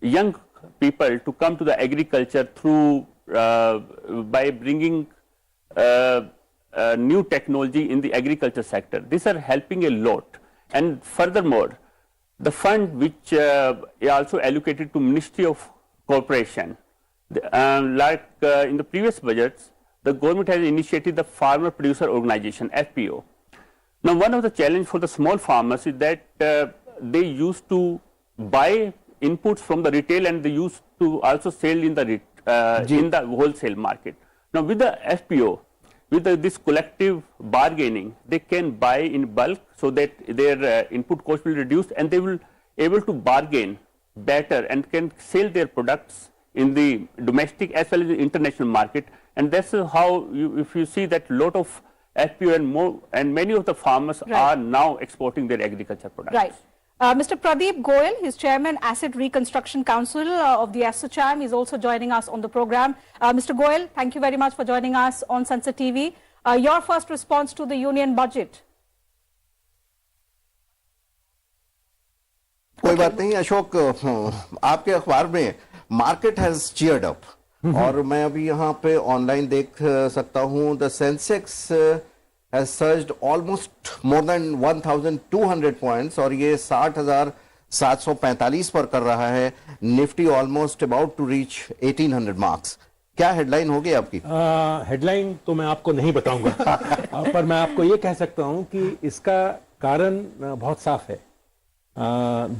young people to come to the agriculture through by bringing new technology in the agriculture sector. These are helping a lot. And furthermore, the fund which is also allocated to Ministry of Corporation, in the previous budgets, the government has initiated the Farmer Producer Organization, FPO. Now, one of the challenge for the small farmers is that they used to buy inputs from the retail and they used to also sell in the wholesale market. Now, with the FPO, with this collective bargaining, they can buy in bulk so that their input cost will reduce and they will able to bargain better and can sell their products in the domestic as well as the international market. And that's how if you see that lot of FPO and many of the farmers are now exporting their agriculture products. Right. Mr. Pradeep Goyal, his chairman, Asset Reconstruction Council of the ASSOCHAM, is also joining us on the program. Mr. Goyal, thank you very much for joining us on Sunset TV. Your first response to the union budget? कोई बात नहीं अशोक, आपके अखबार में market has cheered up और मैं अभी यहाँ पे ऑनलाइन देख सकता हूँ the Sensex has surged almost more than 1,200 points और ये 60,745 पर कर रहा है. Nifty almost about to reach 1800 marks. क्या हेडलाइन होगी आपकी? हेडलाइन तो मैं आपको नहीं बताऊंगा पर मैं आपको ये कह सकता हूं कि इसका कारण बहुत साफ है.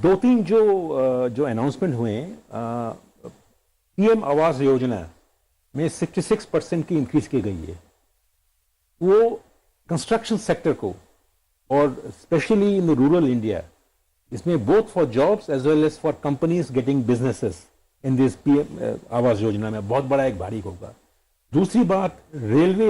दो तीन जो अनाउंसमेंट हुए पीएम आवास योजना में 66% की इंक्रीज की गई है. वो कंस्ट्रक्शन सेक्टर को और specially in the rural India, इसमें both for jobs as well as for companies getting businesses in this PM Awas Yojana में बहुत बड़ा एक भारी होगा. दूसरी बात, रेलवे